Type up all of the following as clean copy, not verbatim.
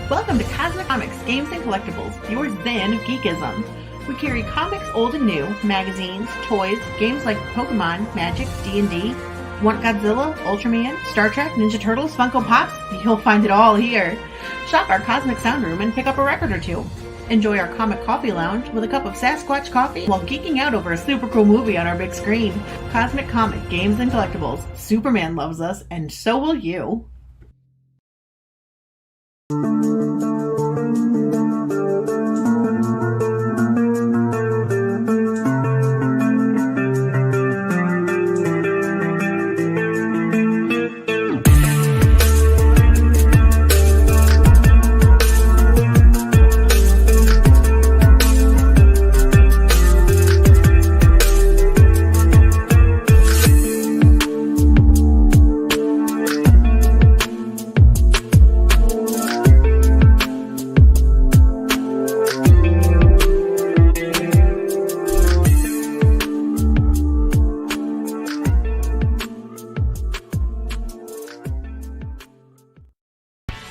Welcome to Cosmic Comics, Games and Collectibles, your zen of geekism. We carry comics old and new, magazines, toys, games like Pokemon, Magic, D&D. Want Godzilla, Ultraman, Star Trek, Ninja Turtles, Funko Pops? You'll find it all here. Shop our Cosmic Sound Room and pick up a record or two. Enjoy our Comic Coffee Lounge with a cup of Sasquatch coffee while geeking out over a super cool movie on our big screen. Cosmic Comic, Games and Collectibles. Superman loves us, and so will you.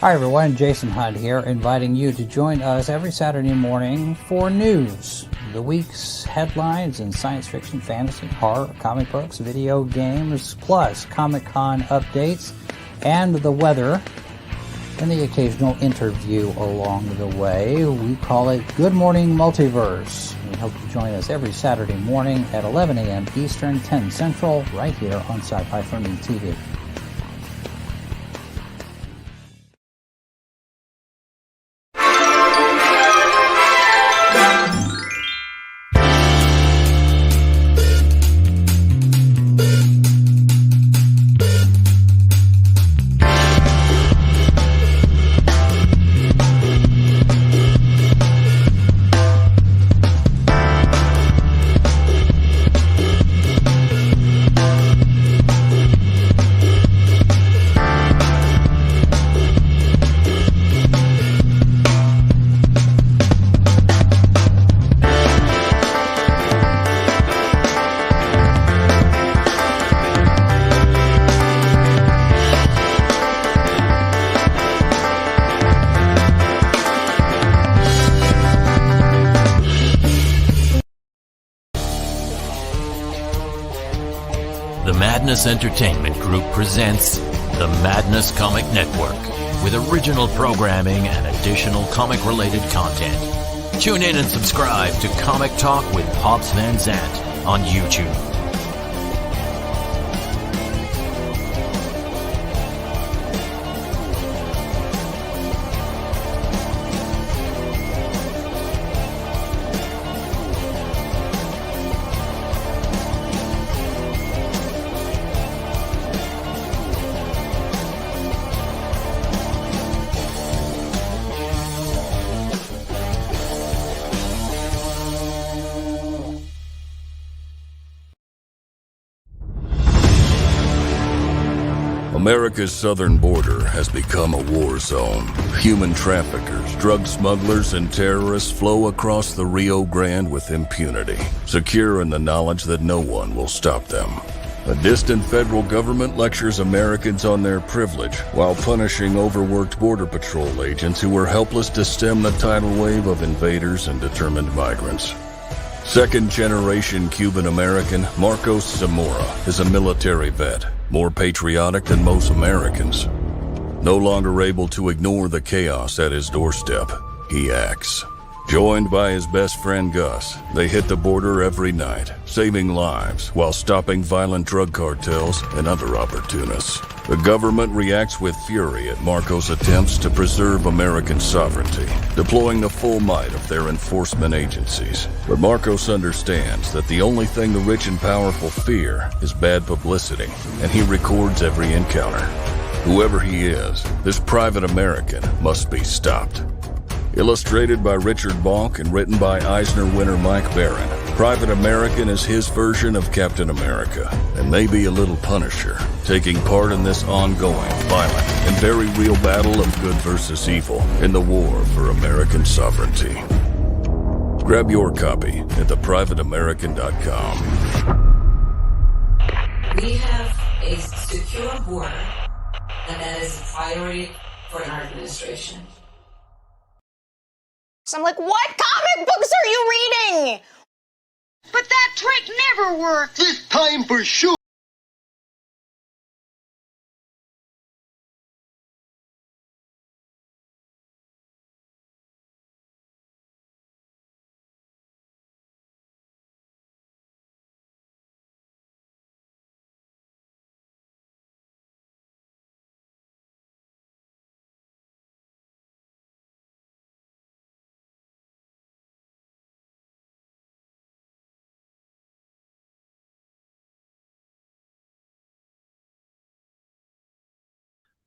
Hi everyone, Jason Hunt here, inviting you to join us every Saturday morning for news. The week's headlines in science fiction, fantasy, horror, comic books, video games, plus Comic-Con updates and the weather, and the occasional interview along the way. We call it Good Morning Multiverse. We hope you join us every Saturday morning at 11 a.m. Eastern, 10 Central, right here on Sci-Fi for Me TV. The Madness Entertainment Group presents the Madness Comic Network with original programming and additional comic-related content. Tune in and subscribe to Comic Talk with Pops Van Zandt on YouTube. America's southern border has become a war zone. Human traffickers, drug smugglers, and terrorists flow across the Rio Grande with impunity, secure in the knowledge that no one will stop them. A distant federal government lectures Americans on their privilege while punishing overworked Border Patrol agents who were helpless to stem the tidal wave of invaders and determined migrants. Second-generation Cuban-American Marcos Zamora is a military vet, more patriotic than most Americans. No longer able to ignore the chaos at his doorstep, he acts. Joined by his best friend Gus, they hit the border every night, saving lives while stopping violent drug cartels and other opportunists. The government reacts with fury at Marcos' attempts to preserve American sovereignty, deploying the full might of their enforcement agencies. But Marcos understands that the only thing the rich and powerful fear is bad publicity, and he records every encounter. Whoever he is, this private American must be stopped. Illustrated by Richard Bonk and written by Eisner winner Mike Barron, Private American is his version of Captain America, and maybe a little Punisher, taking part in this ongoing, violent, and very real battle of good versus evil in the war for American sovereignty. Grab your copy at theprivateamerican.com. We have a secure border, and that is a priority for our administration. So I'm like, what comic books are you reading? But that trick never worked. This time for sure.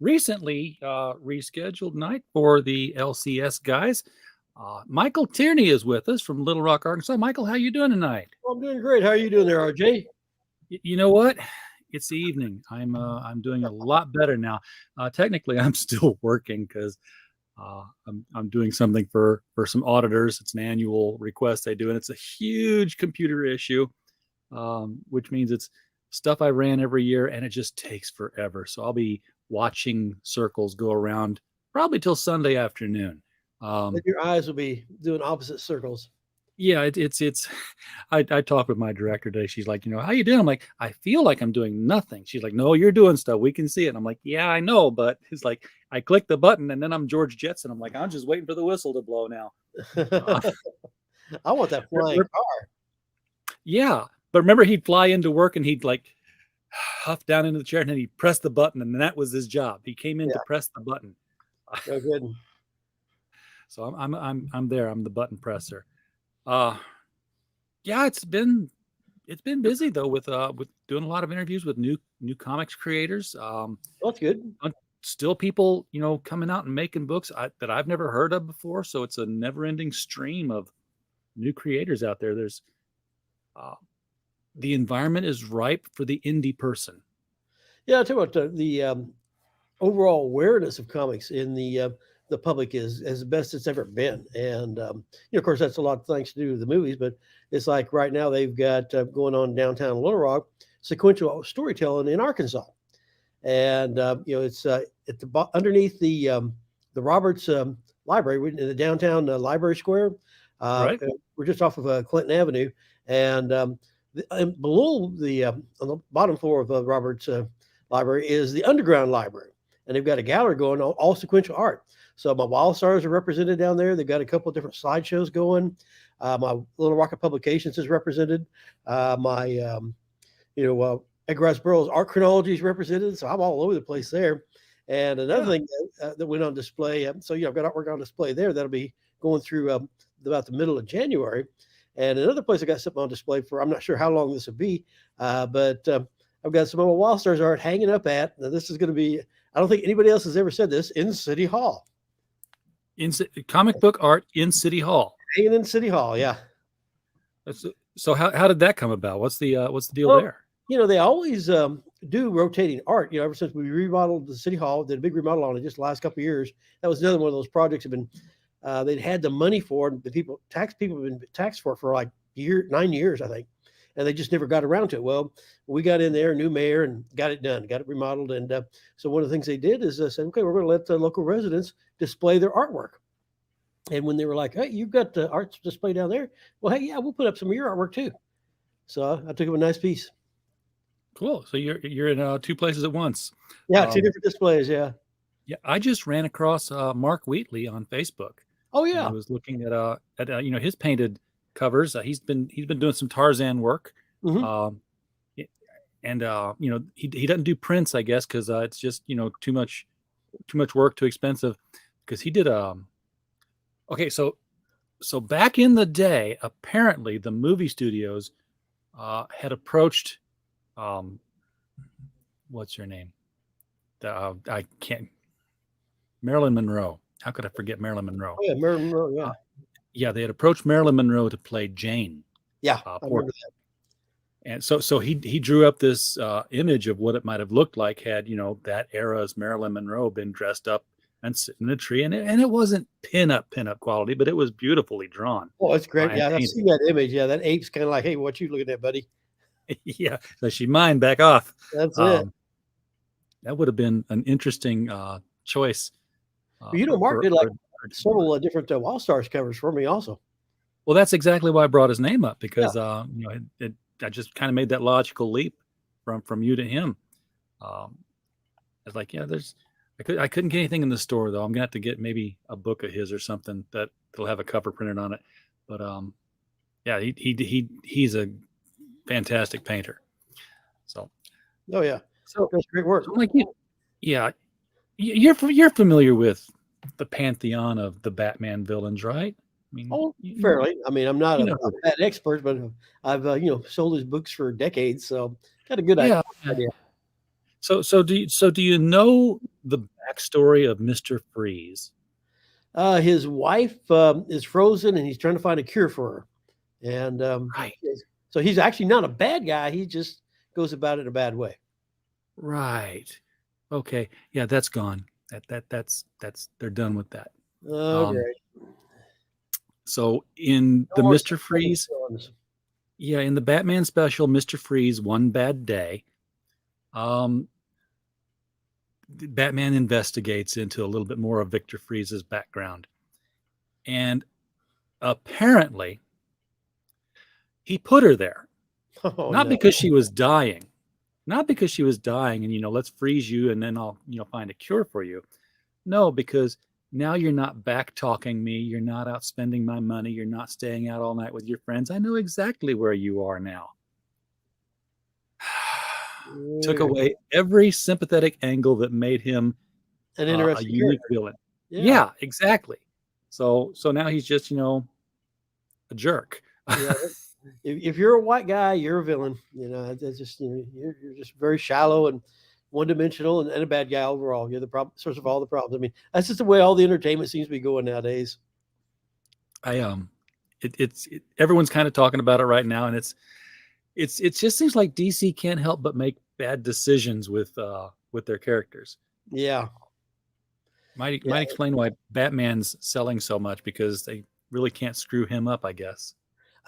Recently rescheduled night for the LCS guys. Michael Tierney is with us from Little Rock, Arkansas. Michael, how you doing tonight? Well, I'm doing great. How are you doing there, RJ? You know what? It's the evening. I'm doing a lot better now. Technically, I'm still working because I'm doing something for some auditors. It's an annual request they do, and it's a huge computer issue, which means it's stuff I ran every year, and it just takes forever. So I'll be watching circles go around probably till Sunday afternoon. Your eyes will be doing opposite circles. Yeah, it's. I talked with my director today. She's like, how you doing? I'm like, I feel like I'm doing nothing. She's like, no, you're doing stuff. We can see it. And I'm like, yeah, I know, but it's like I click the button and then I'm George Jetson. I'm like, I'm just waiting for the whistle to blow now. I want that flying car. Yeah, but remember, he'd fly into work and he'd like huff down into the chair and then he'd press the button, and that was his job. He came in to press the button. Oh, good. So I'm there. I'm the button presser. Yeah, it's been busy though with doing a lot of interviews with new comics creators. That's good. Still people, coming out and making books that I've never heard of before. So it's a never ending stream of new creators out there. There's the environment is ripe for the indie person. Yeah, I'll tell you what, the overall awareness of comics in the public is as best it's ever been. And, of course, that's a lot of thanks to do with the movies, but it's like right now they've got going on downtown Little Rock, sequential storytelling in Arkansas. And, it's underneath the Roberts Library in the downtown library square. Right. We're just off of Clinton Avenue. And below on the bottom floor of the Roberts Library is the underground library. And they've got a gallery going on, all sequential art. So my Wild Stars are represented down there. They've got a couple of different slideshows going. My Little Rocket Publications is represented. My Edgar Rice Burroughs Art Chronology is represented. So I'm all over the place there. And another thing that went on display, I've got artwork on display there that'll be going through about the middle of January. And another place I got something on display for, I'm not sure how long this will be, but I've got some of my Wild Stars art hanging up at, now this is going to be, I don't think anybody else has ever said this, in City Hall. In comic book art in City Hall. Hanging in City Hall, yeah. So how did that come about? What's the deal there? They always do rotating art. Ever since we remodeled the City Hall, did a big remodel on it just the last couple of years. That was another one of those projects that have been they'd had the money for it. The tax people have been taxed for like 9 years, I think, and they just never got around to it. Well, we got in there, new mayor, and got it done, got it remodeled. And so one of the things they did is said, okay, we're going to let the local residents display their artwork. And when they were like, hey, you've got the art display down there. Well, hey, yeah, we'll put up some of your artwork too. So I took him a nice piece. Cool. So you're in two places at once. Yeah, two different displays. Yeah. Yeah, I just ran across Mark Wheatley on Facebook. Oh yeah. I was looking at his painted covers. He's been doing some Tarzan work. Mm-hmm. He doesn't do prints, I guess, because it's just too much work, too expensive. Because he did okay, so back in the day, apparently the movie studios had approached what's her name? I can't. Marilyn Monroe. How could I forget Marilyn Monroe? Oh, yeah, Marilyn Monroe. Yeah. Yeah, they had approached Marilyn Monroe to play Jane. Yeah, I remember that. And so he drew up this image of what it might have looked like had that era's Marilyn Monroe been dressed up and sitting in a tree, and it wasn't pin-up quality, but it was beautifully drawn. Oh, it's great. Yeah, I've seen that image. Yeah, that ape's kind of like, hey, what you looking at, buddy? Yeah, so she mind back off. That's it. That would have been an interesting choice. Mark did like several different All Stars covers for me also. Well, that's exactly why I brought his name up, because I just kind of made that logical leap from you to him. I was like, I couldn't get anything in the store though. I'm gonna have to get maybe a book of his or something that'll have a cover printed on it. But yeah, he's a fantastic painter. So, oh yeah, so that's great work. So I'm like, yeah, you're familiar with the pantheon of the Batman villains, right? I mean, fairly. I mean, I'm not a bad expert, but I've sold his books for decades, so got a good idea. So do you know the backstory of Mr. Freeze? His wife is frozen, and he's trying to find a cure for her. And Right. So he's actually not a bad guy. He just goes about it in a bad way. Right. Okay. Yeah, that's gone. That's they're done with that. Okay. So in the Mr. Freeze, in the Batman special, Mr. Freeze, One Bad Day, Batman investigates into a little bit more of Victor Freeze's background. And apparently he put her there. Not because she was dying. Not because she was dying and, let's freeze you and then I'll, find a cure for you. No, because now you're not back talking me. You're not out spending my money. You're not staying out all night with your friends. I know exactly where you are now. Took away every sympathetic angle that made him an interesting a unique villain. Yeah, exactly. So now he's just, a jerk. Yeah. If you're a white guy, you're a villain. It's just you're just very shallow and one-dimensional and a bad guy overall. You're the source of all the problems. I mean, that's just the way all the entertainment seems to be going nowadays. Everyone's kind of talking about it right now, and it just seems like DC can't help but make bad decisions with their characters. Yeah. Might explain why Batman's selling so much, because they really can't screw him up, I guess.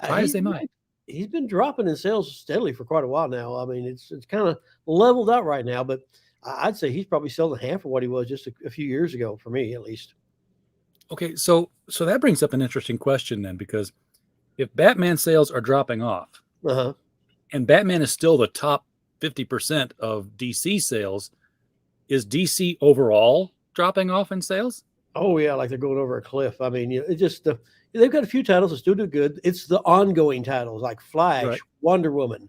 Try as they might. He's been dropping in sales steadily for quite a while now. I mean, it's kind of leveled out right now, but I'd say he's probably selling half of what he was just a few years ago, for me at least. Okay, so that brings up an interesting question then, because if Batman sales are dropping off, and Batman is still the top 50% of DC sales, is DC overall dropping off in sales? Oh yeah, like they're going over a cliff. I mean, it just they've got a few titles that still do good. It's the ongoing titles like Flash, right. Wonder Woman,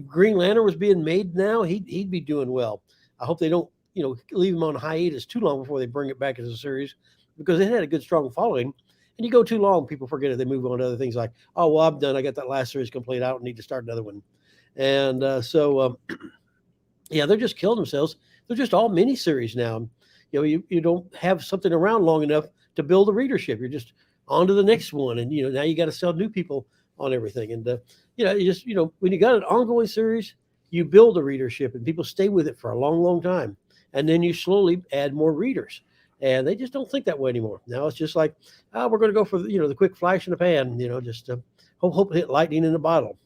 Green Lantern was being made now. He'd be doing well. I hope they don't leave him on hiatus too long before they bring it back as a series, because it had a good strong following. And you go too long, people forget it. They move on to other things like, oh well, I'm done. I got that last series complete. I don't need to start another one. And yeah, they're just killing themselves. They're just all miniseries now. You don't have something around long enough to build a readership. You're just on to the next one. And, now you got to sell new people on everything. And, you just, when you got an ongoing series, you build a readership and people stay with it for a long, long time. And then you slowly add more readers. And they just don't think that way anymore. Now it's just like, we're going to go for, the quick flash in the pan, just hope hit lightning in a bottle.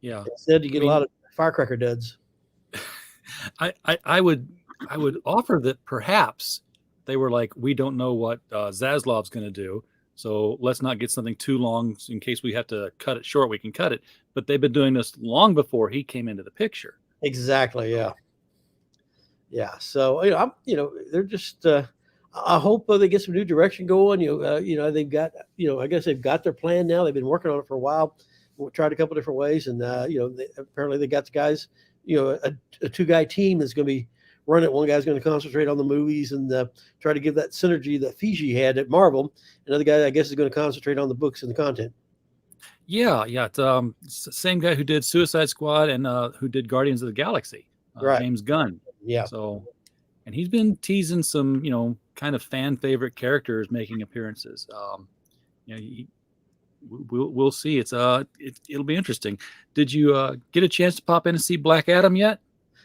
Yeah. Instead, you get a lot of firecracker duds. I would offer that perhaps they were like, we don't know what Zaslav's going to do, so let's not get something too long in case we have to cut it short. We can cut it. But they've been doing this long before he came into the picture. Exactly. Yeah. Yeah. So they're just. I hope they get some new direction going. They've got. I guess they've got their plan now. They've been working on it for a while. We tried a couple different ways, and apparently they got the guys. A two-guy team that's going to be run it. One guy's going to concentrate on the movies and try to give that synergy that Fiji had at Marvel. Another guy, I guess, is going to concentrate on the books and the content. Yeah. It's the same guy who did Suicide Squad and who did Guardians of the Galaxy, right. James Gunn. Yeah. So, and he's been teasing some, kind of fan favorite characters making appearances. We'll see. It'll be interesting. Did you get a chance to pop in and see Black Adam yet?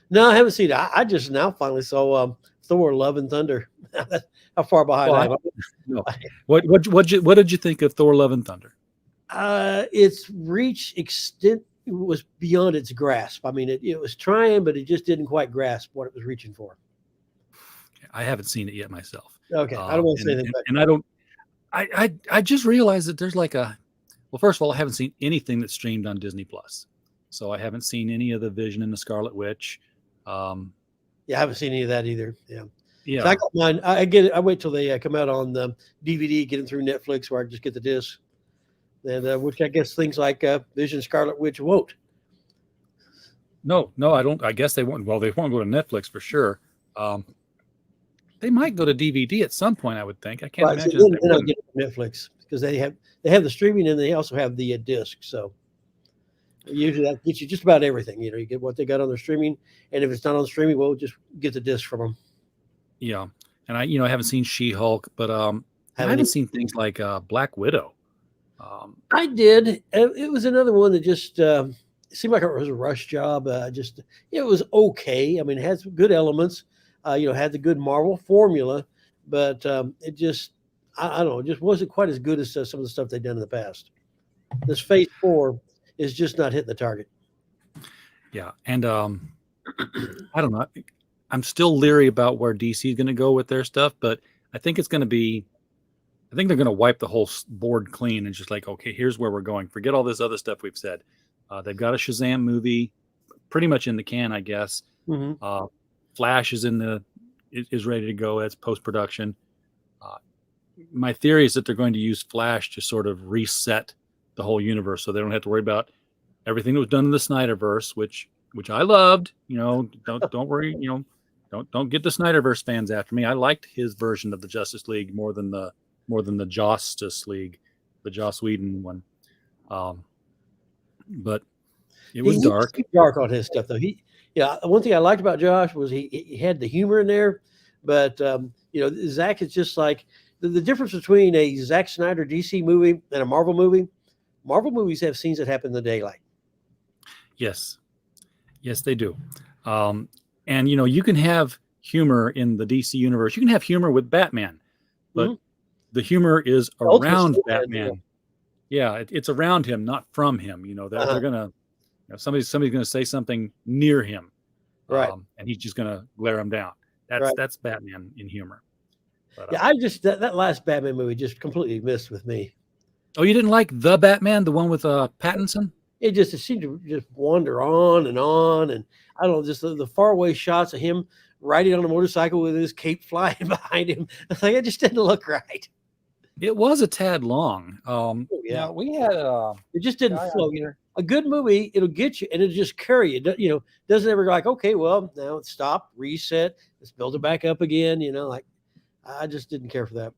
No, I haven't seen it. I just now finally saw Thor: Love and Thunder. How far behind I am? No. What did you think of Thor: Love and Thunder? Its reach extent was beyond its grasp. I mean, it was trying, but it just didn't quite grasp what it was reaching for. I haven't seen it yet myself. Okay, I don't want to say anything. And I don't. I just realized that there's like a. Well, first of all, I haven't seen anything that's streamed on Disney Plus, so I haven't seen any of the Vision and the Scarlet Witch. Yeah, I haven't seen any of that either. Yeah. Yeah. So I got mine. I get it. I wait till they come out on the DVD, get them through Netflix, where I just get the disc. And which I guess things like Vision, Scarlet Witch won't. No, I don't. I guess they won't. Well, they won't go to Netflix for sure. They might go to DVD at some point. I would think. I can't imagine. So then I'll get Netflix because they have the streaming and they also have the disc. So usually that gets you just about everything. You know, you get what they got on their streaming, and if it's not on streaming, we'll just get the disc from them. Yeah, and I haven't seen She-Hulk, but I haven't seen things like Black Widow. I did. It was another one that just seemed like it was a rush job. It was okay. I mean, it had some good elements. Had the good Marvel formula, but it just, I don't know, it just wasn't quite as good as some of the stuff they've done in the past. This Phase 4 is just not hitting the target. Yeah, and I don't know. I'm still leery about where DC is going to go with their stuff, but I think it's going to be. I think they're going to wipe the whole board clean and just like, okay, here's where we're going. Forget all this other stuff we've said. They've got a Shazam movie, pretty much in the can, I guess. Mm-hmm. Flash is is ready to go. That's post production. My theory is that they're going to use Flash to sort of reset the whole universe, so they don't have to worry about everything that was done in the Snyderverse, which I loved. Don't worry. Don't get the Snyderverse fans after me. I liked his version of the Justice League more than the Justice League, the Joss Whedon one. But it was dark. Dark on his stuff though. One thing I liked about Josh was he had the humor in there, but Zack is just like the difference between a Zack Snyder DC movie and a Marvel movie. Marvel movies have scenes that happen in the daylight. Yes, they do. And you can have humor in the DC universe. You can have humor with Batman, but the humor is around Batman. Yeah, it's around him, not from him. They're gonna. Somebody's gonna say something near him, right? And he's just gonna glare him down. That's Batman in humor. But, I just that last Batman movie just completely missed with me. Oh, you didn't like the Batman, the one with Pattinson? It seemed to just wander on, and I don't know, just the faraway shots of him riding on a motorcycle with his cape flying behind him. It just didn't look right. It was a tad long. Yeah, we had it just didn't flow. A good movie, it'll get you and it'll just carry you. Doesn't ever go like, okay, well, now it's stop, reset, let's build it back up again. I just didn't care for that.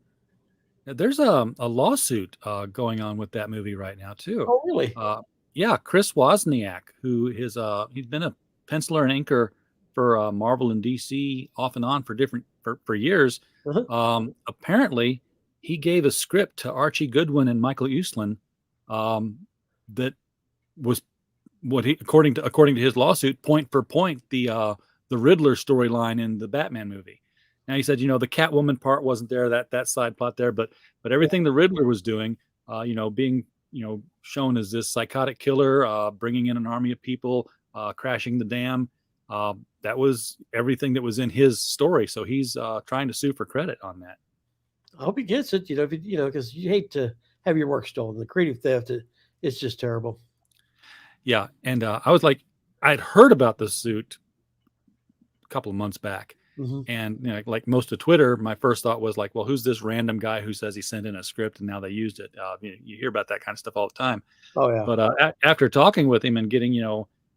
There's a lawsuit going on with that movie right now too. Oh, really? Yeah, Chris Wozniak, who is he's been a penciler and inker for Marvel and DC off and on for years. Apparently, he gave a script to Archie Goodwin and Michael Uslan that was what he according to his lawsuit, point for point, the Riddler storyline in the Batman movie. Now he said, the Catwoman part wasn't there, that side plot there, but everything the Riddler was doing, being shown as this psychotic killer, bringing in an army of people, crashing the dam, that was everything that was in his story. So he's trying to sue for credit on that. I hope he gets it. Because you hate to have your work stolen. The creative theft, it's just terrible. Yeah, and I was like, I'd heard about the suit a couple of months back. And like most of Twitter, my first thought was like, well, who's this random guy who says he sent in a script and now they used it? You hear about that kind of stuff all the time. Oh yeah. But after talking with him and getting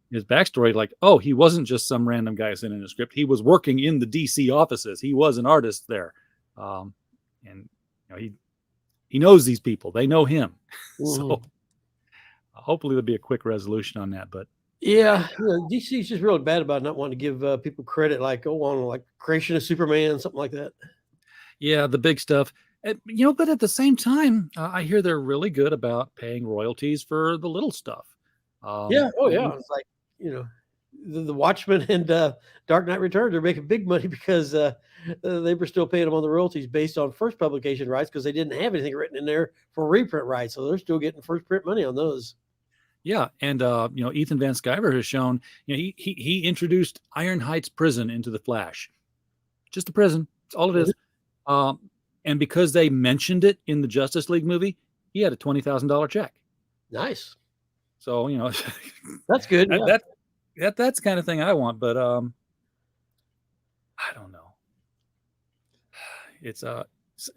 his backstory, like, oh, he wasn't just some random guy sending in a script. He was working in the DC offices. He was an artist there, and he knows these people. They know him. So hopefully there'll be a quick resolution on that. But yeah, DC is just really bad about not wanting to give people credit, like like creation of Superman, something like that. Yeah, the big stuff. But at the same time, I hear they're really good about paying royalties for the little stuff. Yeah. Oh yeah. It's like the Watchmen and Dark Knight Returns are making big money because they were still paying them on the royalties based on first publication rights because they didn't have anything written in there for reprint rights, so they're still getting first print money on those. Yeah, and Ethan Van Sciver has shown he introduced Iron Heights Prison into the Flash, just the prison, That's all it is. And because they mentioned it in the Justice League movie, he had a $20,000 check. Nice. So, That's good. that's the kind of thing I want, but I don't know. It's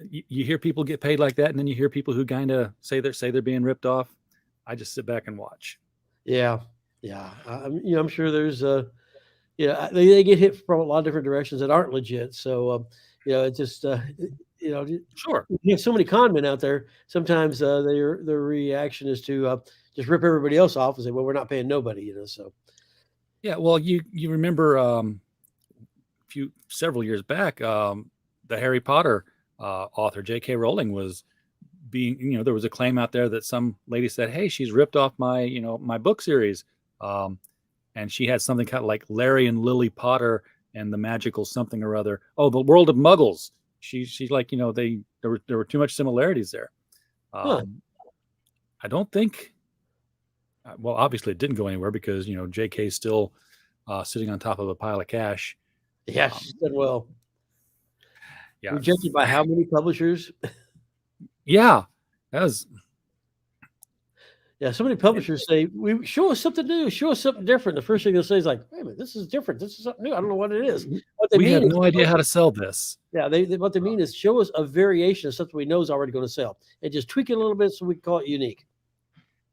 you hear people get paid like that, and then you hear people who kind of say they're being ripped off. I just sit back and watch. Yeah. I'm sure there's they get hit from a lot of different directions that aren't legit. So it's just Sure. you have so many con men out there. Sometimes their reaction is to just rip everybody else off and say, well, we're not paying nobody, So Yeah, well, you remember several years back, the Harry Potter author J.K. Rowling was being, there was a claim out there that some lady said, hey, she's ripped off my my book series, and she had something kind of like Larry and Lily Potter and the magical something or other. Oh, the World of Muggles. She's like, there were too much similarities there. I don't think. Well, obviously it didn't go anywhere because J.K. is still sitting on top of a pile of cash. Yeah, she said, well, yeah, rejected by how many publishers? Yeah, that was. Yeah, so many publishers say, "We show us something new, show us something different." The first thing they'll say is like, "Wait a minute, this is different. This is something new. I don't know what it is." What they We mean have is, no idea how to sell this. Yeah, what they mean is show us a variation of something we know is already going to sell, and just tweak it a little bit so we can call it unique.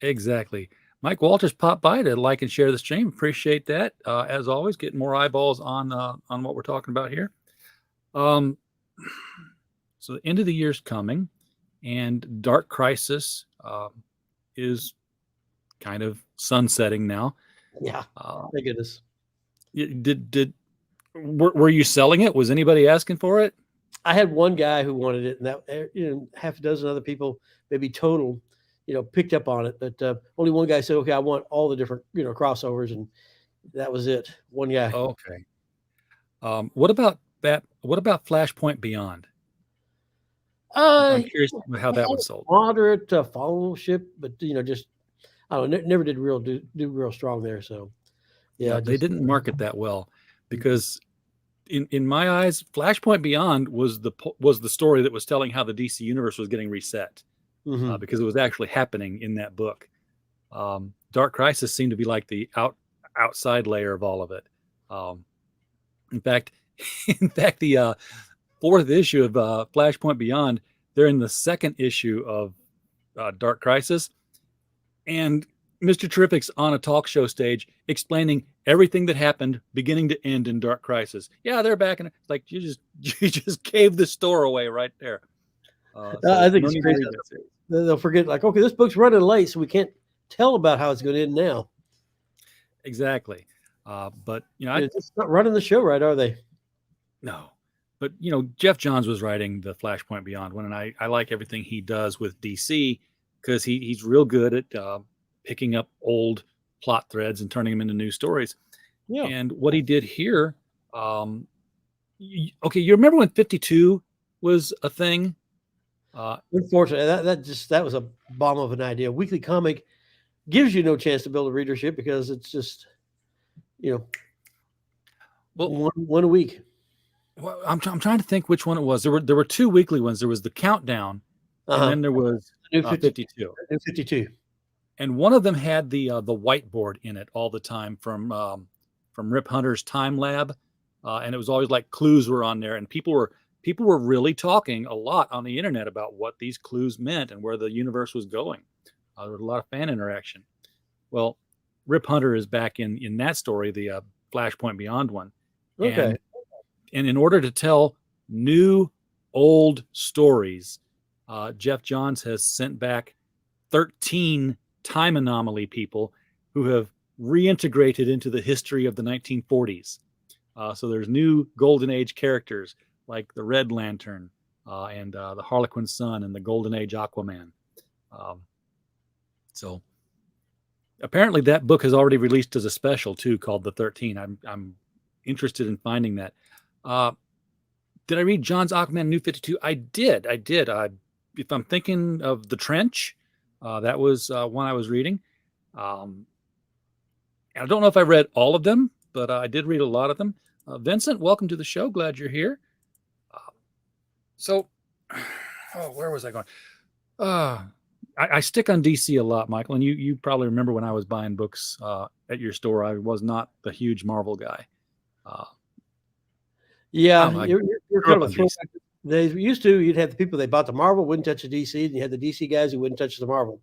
Exactly. Mike Walters popped by to like and share the stream. Appreciate that. As always, getting more eyeballs on what we're talking about here. So the end of the year's coming, and Dark Crisis is kind of sunsetting now. Yeah. Thank goodness. Were you selling it? Was anybody asking for it? I had one guy who wanted it, and that half a dozen other people, maybe total, picked up on it. But only one guy said, "Okay, I want all the different crossovers," and that was it. One guy. Okay. What about that? What about Flashpoint Beyond? I'm curious how that was sold. Moderate followership, but just I don't know, never did do real strong there. So yeah, they didn't market that well because in my eyes, Flashpoint Beyond was the story that was telling how the DC universe was getting reset because it was actually happening in that book. Dark Crisis seemed to be like the outside layer of all of it. In fact, the fourth issue of Flashpoint Beyond, they're in the second issue of Dark Crisis, and Mr. Terrific's on a talk show stage explaining everything that happened beginning to end in Dark Crisis. Yeah, they're back in it. Like you just gave the store away right there. I think it's crazy. They'll forget, like, okay, this book's running late, so we can't tell about how it's going to end now. Exactly. But it's not running the show right, are they? No. But Jeff Johns was writing the Flashpoint Beyond one, and I like everything he does with DC because he's real good at picking up old plot threads and turning them into new stories. Yeah. And what he did here, okay, you remember when 52 was a thing? Unfortunately, that was a bomb of an idea. Weekly comic gives you no chance to build a readership because it's just one a week. Well, I'm trying to think which one it was. There were two weekly ones. There was the Countdown, and then there was 52. 52. And one of them had the whiteboard in it all the time from Rip Hunter's Time Lab, and it was always like clues were on there, and people were really talking a lot on the internet about what these clues meant and where the universe was going. There was a lot of fan interaction. Well, Rip Hunter is back in that story, the Flashpoint Beyond one. Okay. And in order to tell new, old stories, Jeff Johns has sent back 13 time anomaly people who have reintegrated into the history of the 1940s. So there's new Golden Age characters like the Red Lantern and the Harlequin Sun and the Golden Age Aquaman. So apparently that book has already released as a special too, called The 13. I'm interested in finding that. Did I read John's Aquaman New 52? I did. If I'm thinking of The Trench, that was one I was reading. I don't know if I read all of them, but I did read a lot of them. Vincent, welcome to the show. Glad you're here. So, where was I going? I stick on DC a lot, Michael, and you probably remember when I was buying books at your store. I was not the huge Marvel guy. I Yeah, don't know. I you're grew kind up of a on DC. throwback. They used to, you'd have the people they bought the Marvel, wouldn't touch the DC, and you had the DC guys who wouldn't touch the Marvel.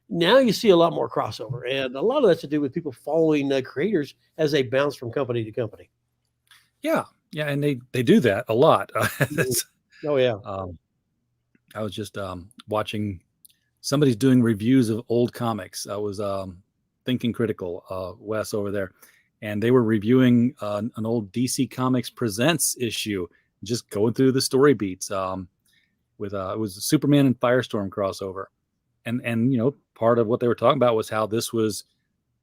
Now you see a lot more crossover, and a lot of that's to do with people following creators as they bounce from company to company. Yeah, and they do that a lot. Mhm. Oh yeah, Um, I was just watching somebody's doing reviews of old comics. I was Thinking Critical, Wes over there, and they were reviewing an old DC Comics Presents issue, just going through the story beats. With it was a Superman and Firestorm crossover, and part of what they were talking about was how this was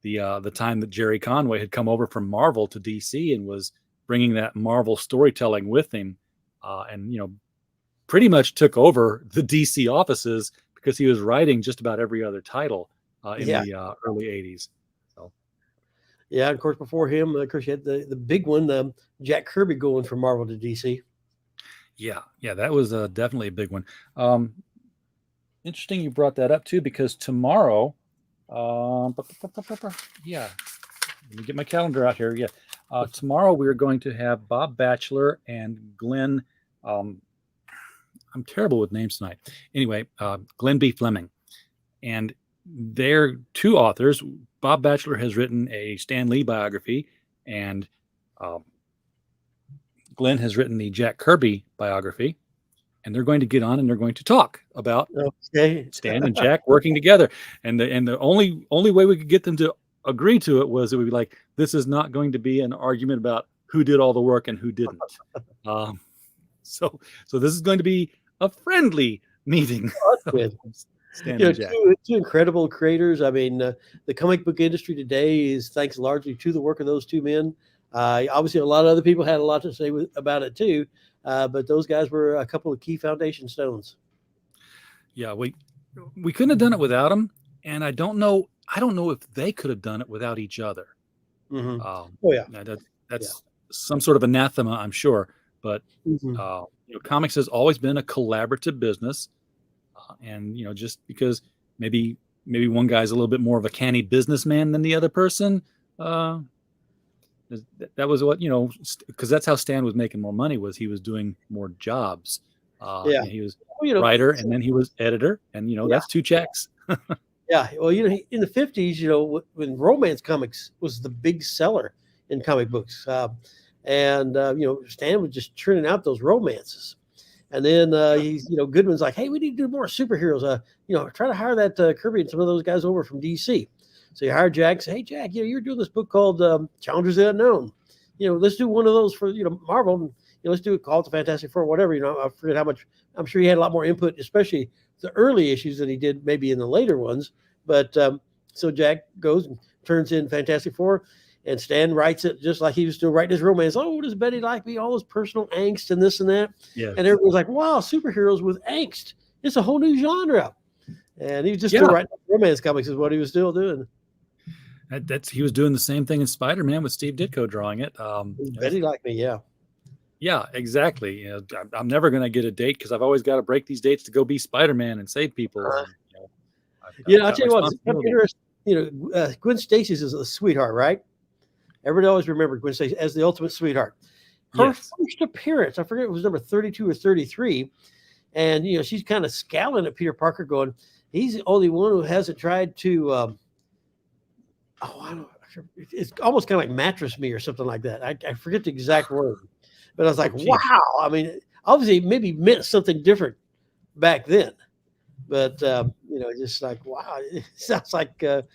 the time that Jerry Conway had come over from Marvel to DC and was bringing that Marvel storytelling with him, and pretty much took over the DC offices because he was writing just about every other title in yeah, the early '80s. So yeah. And of course, before him, of course, you had the big one, Jack Kirby, going from Marvel to DC. yeah, that was definitely a big one. Um, Interesting you brought that up too, because tomorrow, yeah, let me get my calendar out here. Yeah, tomorrow we're going to have Bob Batchelor and Glenn. Um, I'm terrible with names tonight. Anyway, Glenn B. Fleming, and they're two authors. Bob Batchelor has written a Stan Lee biography, and um, Glenn has written the Jack Kirby biography. And they're going to get on and they're going to talk about Okay, Stan and Jack working together. And the only way we could get them to agree to it was it would be like, this is not going to be an argument about who did all the work and who didn't. So this is going to be a friendly meeting. that's good. Stan and Jack. Two incredible creators. I mean, the comic book industry today is thanks largely to the work of those two men. Obviously, a lot of other people had a lot to say about it too, but those guys were a couple of key foundation stones. Yeah, we couldn't have done it without them, and I don't know if they could have done it without each other. Mm-hmm. Oh yeah, that's some sort of anathema, I'm sure. But mm-hmm. Comics has always been a collaborative business, and just because maybe one guy's a little bit more of a canny businessman than the other person, that was what because that's how Stan was making more money, was he was doing more jobs. Yeah, he was writer and then he was editor, and that's two checks. Yeah, well, in the 50s, when romance comics was the big seller in comic books, and Stan was just churning out those romances, and then Goodman's like, hey, we need to do more superheroes. Try to hire that Kirby and some of those guys over from DC. So you hire Jack. Say, hey, Jack, you're doing this book called Challengers of the Unknown. Let's do one of those for Marvel. Let's do it called the Fantastic Four, whatever. I forget how much. I'm sure he had a lot more input, especially the early issues, than he did maybe in the later ones. But so Jack goes and turns in Fantastic Four, and Stan writes it just like he was still writing his romance. Oh, does Betty like me? All this personal angst and this and that. Yeah. And everyone's like, wow, superheroes with angst. It's a whole new genre. And he was just still writing romance comics is what he was still doing. He was doing the same thing in Spider-Man with Steve Ditko drawing it. Betty like me, yeah. Yeah, exactly. I'm never going to get a date because I've always got to break these dates to go be Spider-Man and save people. I'll tell you what, it's interesting. Gwen Stacy's is a sweetheart, right? Everybody always remembered Gwen Stacy as the ultimate sweetheart. Her first appearance, I forget it was number 32 or 33, and she's kind of scowling at Peter Parker, going, "He's the only one who hasn't tried to." It's almost kind of like mattress me or something like that. I forget the exact word. But I was like, wow. I mean, obviously, maybe meant something different back then. But, just like, wow, it sounds like a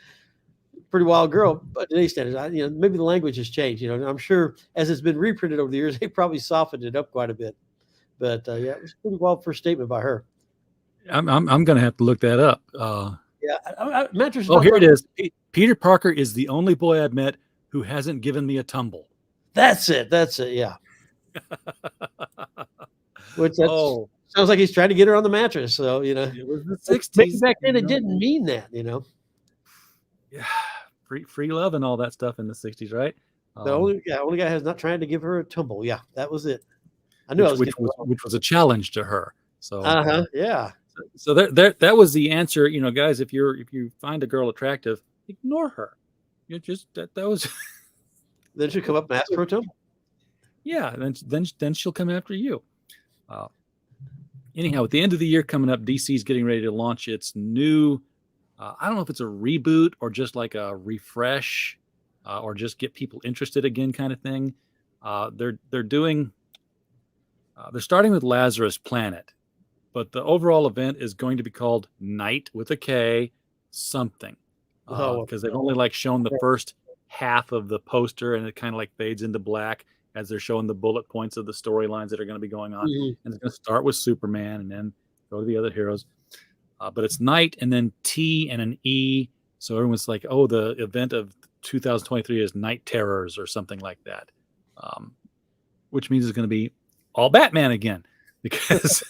pretty wild girl. But today's standards, maybe the language has changed. I'm sure as it's been reprinted over the years, they probably softened it up quite a bit. But, it was a pretty wild first statement by her. I'm going to have to look that up. Mattress. Oh, here it is. Peter Parker is the only boy I've met who hasn't given me a tumble. That's it. Yeah. Which sounds like he's trying to get her on the mattress. So it was the 60s. Maybe back then it didn't mean that. Yeah, free love and all that stuff in the 60s, right? The only guy has not trying to give her a tumble. Yeah, that was it. I knew I was which was a challenge to her. So yeah. so that was the answer. You know, guys, if you find a girl attractive, ignore her. You just that was Then she'll come up and ask for a tumble. yeah. Then she'll come after you. Anyhow, at the end of the year coming up, DC is getting ready to launch its new. I don't know if it's a reboot or just like a refresh, or just get people interested again kind of thing. They're doing. They're starting with Lazarus Planet, but the overall event is going to be called Night with a K something, because they've only like shown the first half of the poster, and it kind of like fades into black as they're showing the bullet points of the storylines that are going to be going on. And it's going to start with Superman and then go to the other heroes. But it's Night and then T and an E. So everyone's like, oh, the event of 2023 is Night Terrors or something like that, which means it's going to be all Batman again, because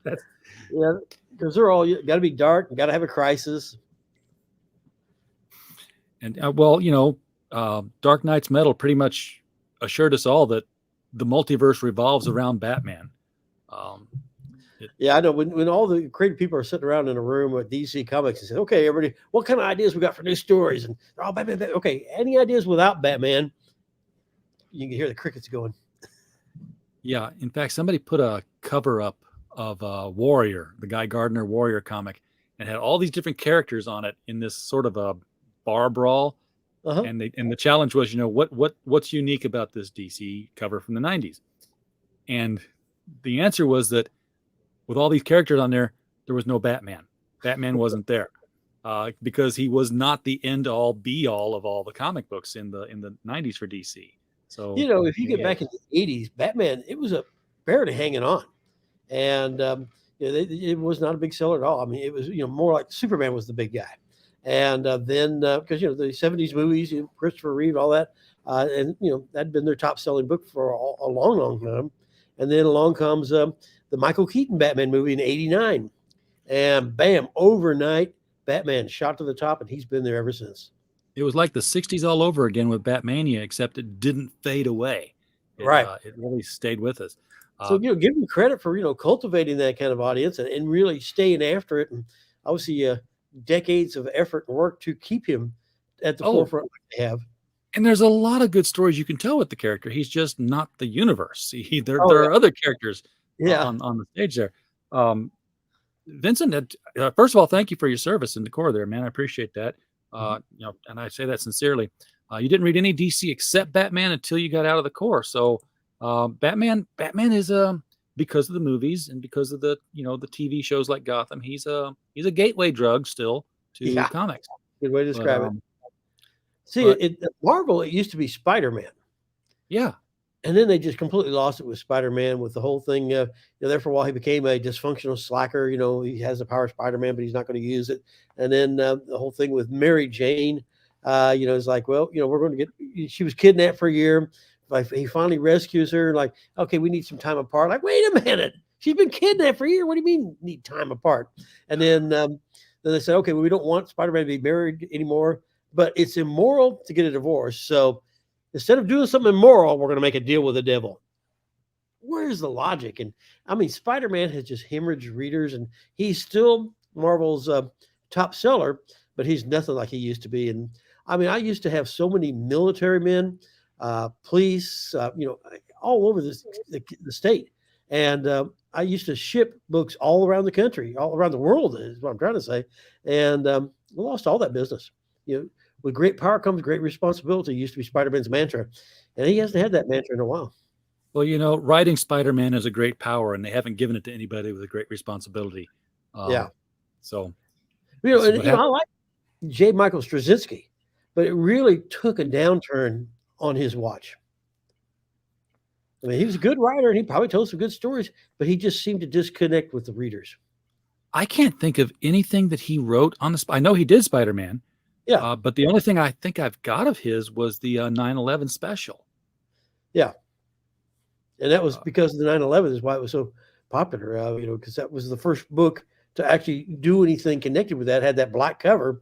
because they're all got to be dark and got to have a crisis. And well, you know, Dark Knight's Metal pretty much assured us all that the multiverse revolves around Batman. Yeah, I know. When all the creative people are sitting around in a room with DC Comics and say, "Okay, everybody, what kind of ideas we got for new stories?" And they're all Batman. Okay, any ideas without Batman? You can hear the crickets going. Yeah, in fact, somebody put a cover up of Warrior, the Guy Gardner Warrior comic, and had all these different characters on it in this sort of a bar brawl. And the challenge was, you know, what's unique about this DC cover from the 90s? And the answer was that with all these characters on there was no Batman. Batman wasn't there, because he was not the end all be all of all the comic books in the 90s for DC. So, you know, if you get back in the 80s, Batman, it was barely hanging on. And you know, it was not a big seller at all. I mean, it was, you know, more like Superman was the big guy. And then because, you know, the 70s movies, you know, Christopher Reeve, all that, and, you know, that'd been their top selling book for a long, long time. And then along comes the Michael Keaton Batman movie in '89. And bam, overnight, Batman shot to the top, and he's been there ever since. It was like the 60s all over again with Batmania, except it didn't fade away. It really stayed with us. So, you know, give him credit for, you know, cultivating that kind of audience and really staying after it. And obviously, decades of effort and work to keep him at the forefront like they have. And there's a lot of good stories you can tell with the character. He's just not the universe. There are other characters on the stage there. Vincent, first of all, thank you for your service in the Corps there, man. I appreciate that. You know, and I say that sincerely. You didn't read any DC except Batman until you got out of the Corps. So Batman is because of the movies and because of the, you know, the TV shows like Gotham, he's a gateway drug still to comics. Good way to describe it. See, Marvel, it used to be Spider-Man. Yeah. And then they just completely lost it with Spider-Man, with the whole thing. You know, there for a while, he became a dysfunctional slacker. You know, he has the power of Spider-Man, but he's not going to use it. And then the whole thing with Mary Jane, you know, it's like, well, you know, we're going to get, she was kidnapped for a year. Like, he finally rescues her. Like, okay, we need some time apart. Like, wait a minute. She's been kidnapped for a year. What do you mean need time apart? And then they said, okay, well, we don't want Spider-Man to be married anymore, but it's immoral to get a divorce. So instead of doing something immoral, we're going to make a deal with the devil. Where's the logic? And I mean, Spider-Man has just hemorrhaged readers, and he's still Marvel's top seller, but he's nothing like he used to be. And I mean, I used to have so many military men, police, you know, all over the state. And I used to ship books all around the country, all around the world is what I'm trying to say. And we lost all that business. You know, with great power comes great responsibility used to be Spider-Man's mantra. And he hasn't had that mantra in a while. Well, you know, writing Spider-Man is a great power, and they haven't given it to anybody with a great responsibility. So, you know, and, you know, I like J. Michael Straczynski, but it really took a downturn on his watch. I mean, he was a good writer, and he probably told some good stories, but he just seemed to disconnect with the readers. I can't think of anything that he wrote on the. I know he did Spider-Man. Yeah. But the only thing I think I've got of his was the 9/11 special. Yeah. And that was because of the 9/11 is why it was so popular, you know, because that was the first book to actually do anything connected with that, had that black cover.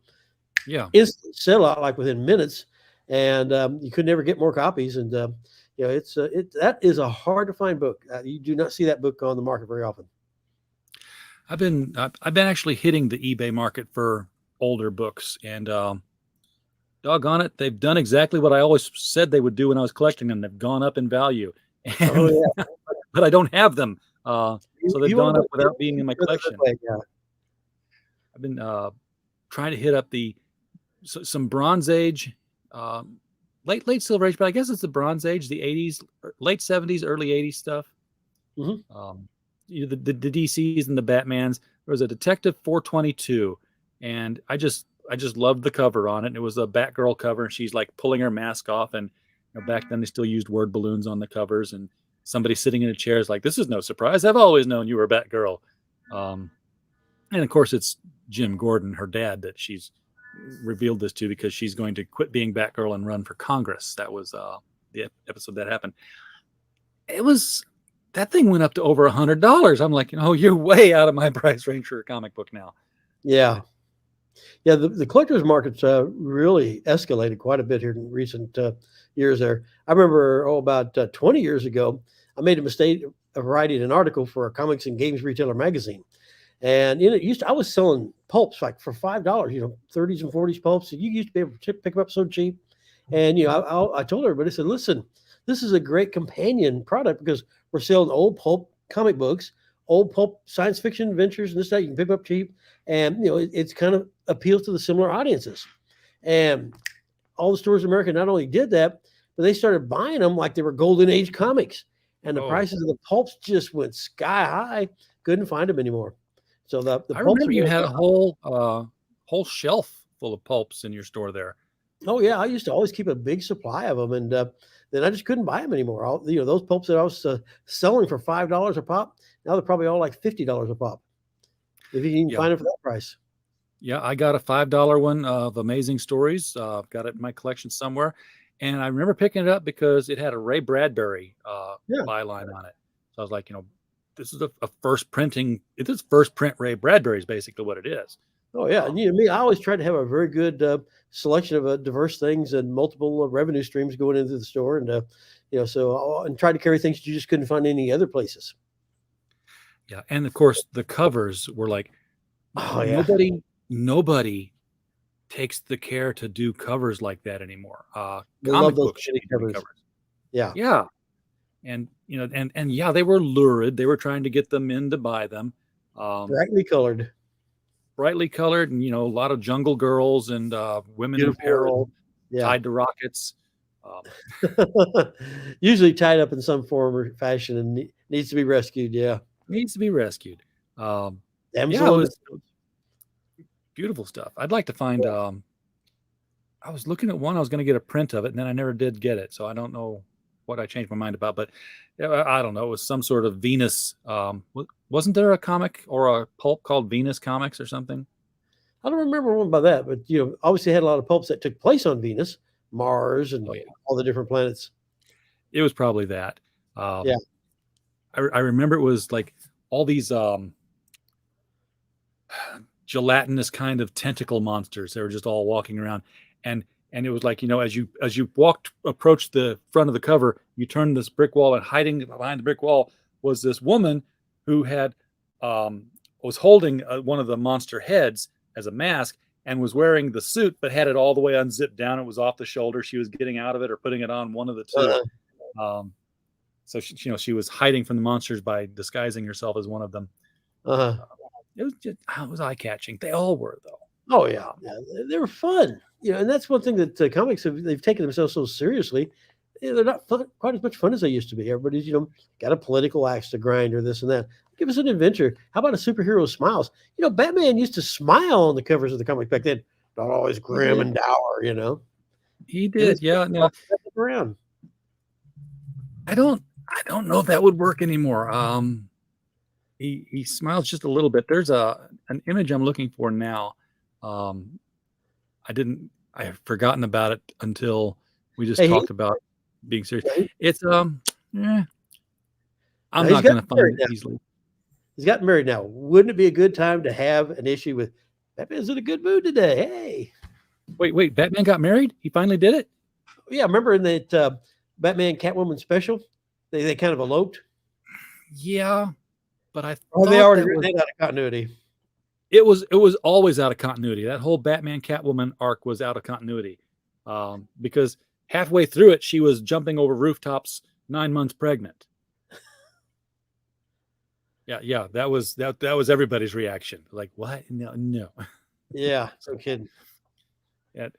Yeah. Instant sellout, like within minutes. And you could never get more copies. And it's that is a hard to find book. You do not see that book on the market very often. I've been actually hitting the eBay market for older books, and doggone it, they've done exactly what I always said they would do when I was collecting them. They've gone up in value, Oh and, yeah, but I don't have them, so they've you gone wanna up without being in my go the other collection. way, yeah. I've been trying to hit up some Bronze Age, late Silver Age, but I guess it's the Bronze Age, the 80s, late 70s, early 80s stuff. Mhm. The DCs and the Batmans. There was a Detective 422, and I just loved the cover on it. And it was a Batgirl cover, and she's like pulling her mask off. And back then they still used word balloons on the covers. And somebody sitting in a chair is like, "This is no surprise. I've always known you were Batgirl." And of course, it's Jim Gordon, her dad, that she's revealed this to because she's going to quit being Batgirl and run for Congress. That was the episode that happened. That thing went up to over $100. I'm like, you're way out of my price range for a comic book now. Yeah. Yeah, the collector's market's really escalated quite a bit here in recent years there. I remember, about 20 years ago, I made a mistake of writing an article for a comics and games retailer magazine. And I was selling pulps like for $5, 30s and 40s pulps. And you used to be able to pick them up so cheap. And, I told everybody, I said, listen, this is a great companion product because we're selling old pulp comic books, old pulp science fiction adventures, and this, that you can pick up cheap. And, it's kind of appeals to the similar audiences. And all the stores in America not only did that, but they started buying them like they were golden age comics. And the prices of the pulps just went sky high. Couldn't find them anymore. So the I pulps remember you had a whole shelf full of pulps in your store there. Oh yeah, I used to always keep a big supply of them, and then I just couldn't buy them anymore. Those pulps that I was selling for $5 a pop, now they're probably all like $50 a pop, if you can even find them for that price. Yeah, I got a $5 one of Amazing Stories. I've got it in my collection somewhere, and I remember picking it up because it had a Ray Bradbury byline on it. So I was like, this is a first printing. It is first print Ray Bradbury is basically what it is. Oh yeah, and me, I always try to have a very good selection of diverse things and multiple revenue streams going into the store, and and try to carry things you just couldn't find any other places. Yeah, and of course the covers were like, oh yeah, nobody takes the care to do covers like that anymore. Comic books covers. Yeah, yeah, and and yeah, they were lurid. They were trying to get them in to buy them. Brightly colored, and a lot of jungle girls and women in apparel tied to rockets, usually tied up in some form or fashion and needs to be rescued. Needs to be rescued. It was beautiful stuff. I'd like to find. I was looking at one. I was going to get a print of it, and then I never did get it. So I don't know what I changed my mind about. But I don't know. It was some sort of Venus. Wasn't there a comic or a pulp called Venus Comics or something? I don't remember one by that, but obviously had a lot of pulps that took place on Venus, Mars, and all the different planets. It was probably that. Yeah. I remember it was like all these gelatinous kind of tentacle monsters. They were just all walking around, and it was like, as you approached the front of the cover, you turned this brick wall, and hiding behind the brick wall was this woman who had was holding one of the monster heads as a mask and was wearing the suit, but had it all the way unzipped down. It was off the shoulder. She was getting out of it or putting it on, one of the two. So she was hiding from the monsters by disguising herself as one of them. It was eye catching. They all were, though. Oh yeah, they were fun. And that's one thing that comics they've taken themselves so seriously. They're not quite as much fun as they used to be. Everybody's got a political axe to grind or this and that. Give us an adventure. How about a superhero smiles? Batman used to smile on the covers of the comic back then. Not always grim and dour. He did, yeah. No, around. I don't know if that would work anymore. He smiles just a little bit. There's an image I'm looking for now. I've forgotten about it until we just talked about being serious. It's I'm not going to find it easily. He's gotten married now. Wouldn't it be a good time to have an issue with Batman's in a good mood today? Hey, wait, Batman got married? He finally did it? Yeah, remember in that Batman Catwoman special? They kind of eloped. Yeah, but I Or thought they already that written was, it out of continuity. it was always out of continuity. That whole Batman Catwoman arc was out of continuity, because halfway through it, she was jumping over rooftops, 9 months pregnant. Yeah, that was everybody's reaction. Like, what? No. Yeah, no kidding. And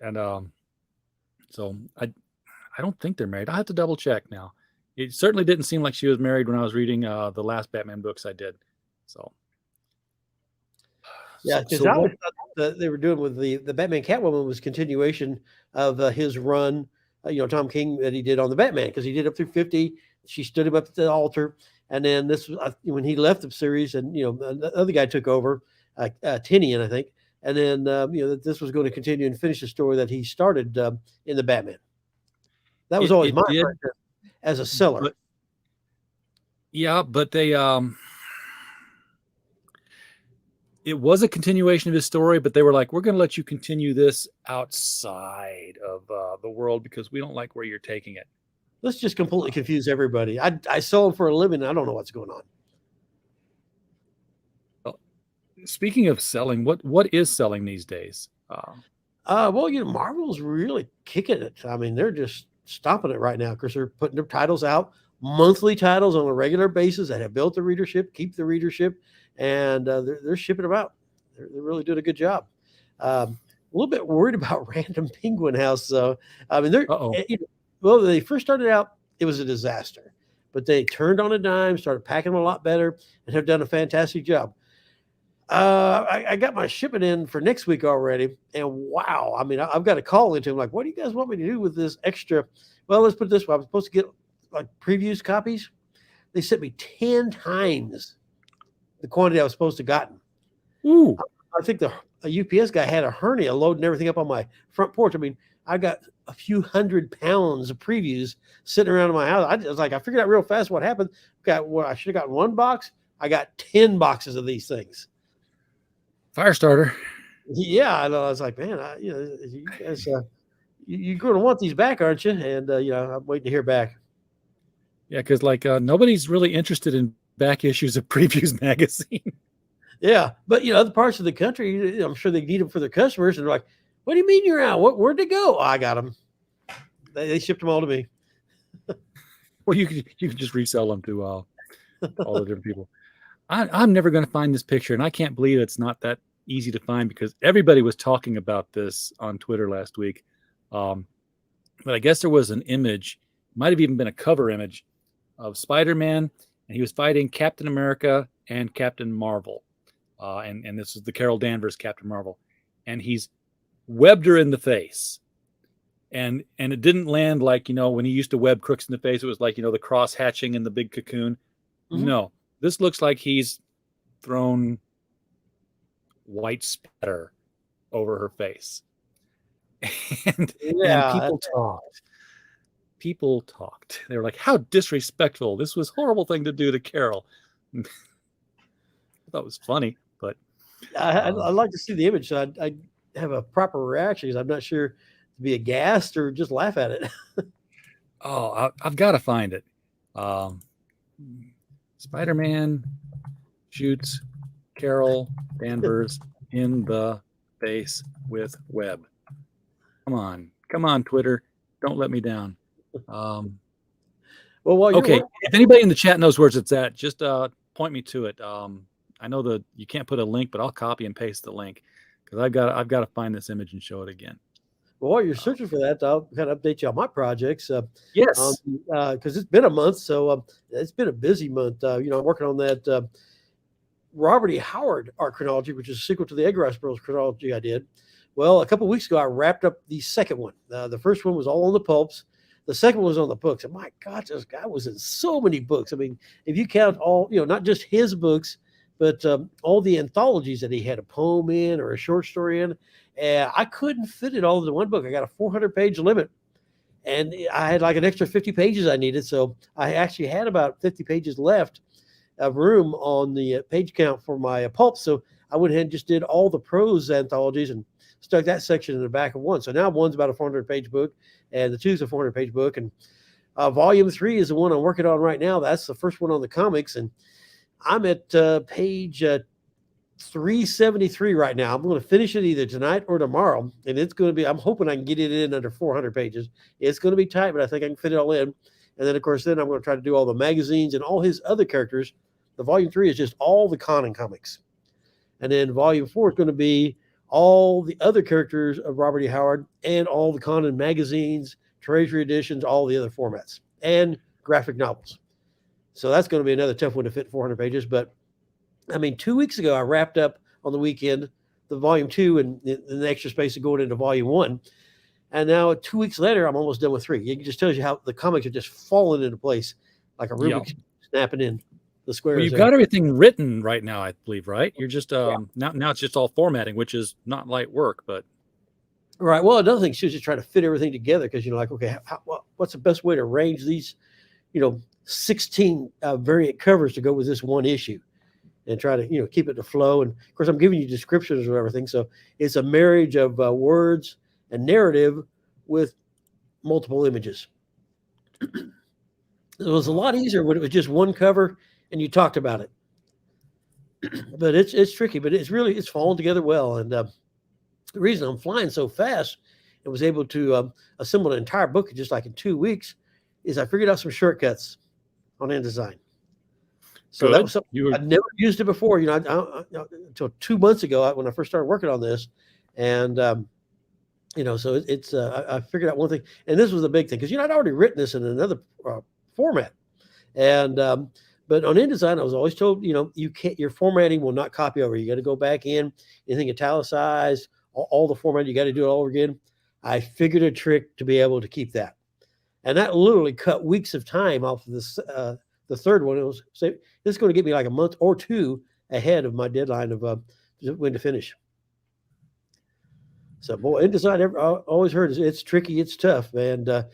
so I don't think they're married. I have to double check now. It certainly didn't seem like she was married when I was reading the last Batman books I did. So Yeah, because so I what? always thought that they were doing with the Batman Catwoman was continuation of his run, Tom King that he did on the Batman, because he did up through 50. She stood him up at the altar, and then this was when he left the series, and the other guy took over, Tinian, I think, and then that this was going to continue and finish the story that he started in the Batman. That was always It my did, impression as a seller. but yeah, but they it was a continuation of his story, but they were like, we're going to let you continue this outside of the world because we don't like where you're taking it. Let's just completely confuse everybody. I sell them for a living. I don't know what's going on. Well, speaking of selling, what is selling these days? Well, Marvel's really kicking it. I mean, they're just stomping it right now because they're putting their titles out, monthly titles on a regular basis that have built the readership, keep the readership, and they're shipping them out. They're really doing a good job. A little bit worried about Random Penguin House, though. I mean, well, they first started out, it was a disaster, but they turned on a dime, started packing them a lot better, and have done a fantastic job. I got my shipment in for next week already, and wow! I mean, I've got a call into them like, "What do you guys want me to do with this extra?" Well, let's put it this way: I was supposed to get like previews copies. They sent me 10 times the quantity I was supposed to gotten. Ooh. I think a UPS guy had a hernia loading everything up on my front porch. I mean, I got a few 100 pounds of previews sitting around in my house. I was like, I figured out real fast what happened. I should have gotten 1 box. I got 10 boxes of these things. Fire starter. Yeah, I know. I was like, man, you guys, you're going to want these back, aren't you? And I'm waiting to hear back. Yeah, because nobody's really interested in back issues of Previews magazine. Yeah, but other parts of the country, I'm sure they need them for their customers, and they're like, "What do you mean you're out? Where'd they go?" Oh, I got them. They shipped them all to me. Well, you could just resell them to all the different people. I'm never going to find this picture, and I can't believe it's not that easy to find because everybody was talking about this on Twitter last week. But I guess there was an image, might have even been a cover image of Spider-Man, and he was fighting Captain America and Captain Marvel. And this is the Carol Danvers Captain Marvel. And he's webbed her in the face. And it didn't land like, when he used to web crooks in the face, it was like, the cross hatching in the big cocoon. Mm-hmm. No, this looks like he's thrown white spatter over her face. And people talked. They were like, how disrespectful. This was a horrible thing to do to Carol. I thought it was funny, but I'd like to see the image. So I'd have a proper reaction because I'm not sure to be aghast or just laugh at it. I've got to find it. Spider-Man shoots Carol Danvers in the face with web. Come on, Twitter. Don't let me down. Well, while okay. If anybody in the chat knows where it's at, just point me to it. I know you can't put a link, but I'll copy and paste the link because I've got to find this image and show it again. Well, while you're searching for that, I'll kind of update you on my projects. Yes, because it's been a month, so it's been a busy month. I'm working on that Robert E. Howard art chronology, which is a sequel to the Edgar Rice Burroughs chronology I did. Well, a couple of weeks ago, I wrapped up the second one. The first one was all on the pulps. The second one was on the books. And my God, this guy was in so many books. I mean, if you count all, not just his books, but all the anthologies that he had a poem in or a short story in, I couldn't fit it all into one book. I got a 400-page limit, and I had like an extra 50 pages I needed. So I actually had about 50 pages left of room on the page count for my pulp. So I went ahead and just did all the prose anthologies and stuck that section in the back of one. So now one's about a 400-page book, and the two's a 400-page book. And Volume 3 is the one I'm working on right now. That's the first one on the comics, and I'm at page 373 right now. I'm going to finish it either tonight or tomorrow, and it's going to be, I'm hoping I can get it in under 400 pages. It's going to be tight, but I think I can fit it all in. And then, of course, then I'm going to try to do all the magazines and all his other characters. The volume 3 is just all the Conan comics. And then volume 4 is going to be all the other characters of Robert E. Howard and all the Conan magazines, treasury editions, all the other formats, and graphic novels. So that's going to be another tough one to fit 400 pages. But I mean, 2 weeks ago, I wrapped up on the weekend the volume 2 and the extra space of going into volume 1. And now 2 weeks later, I'm almost done with 3. It just tells you how the comics are just falling into place like a Rubik's snapping in the squares. Well, you've got everything written right now, I believe, right? You're just now it's just all formatting, which is not light work, but right. Well, another thing, she was just trying to fit everything together because, like, okay, what's the best way to arrange these, 16 variant covers to go with this one issue, and try to, keep it to flow. And of course, I'm giving you descriptions of everything, so it's a marriage of words and narrative with multiple images. It was a lot easier when it was just one cover and you talked about it. But it's tricky, but it's falling together well. And the reason I'm flying so fast and was able to assemble an entire book just like in 2 weeks is I figured out some shortcuts on InDesign. So good. That was something I'd never used it before, until 2 months ago when I first started working on this. And, so it's I figured out one thing, and this was the big thing because, I'd already written this in another format. And, but on InDesign, I was always told, you can't, your formatting will not copy over. You got to go back in, anything italicized, all the format, you got to do it all over again. I figured a trick to be able to keep that. And that literally cut weeks of time off of this, the third one. It was, this is going to get me like a month or two ahead of my deadline of when to finish. So, boy, InDesign, I always heard it's tricky, it's tough, and but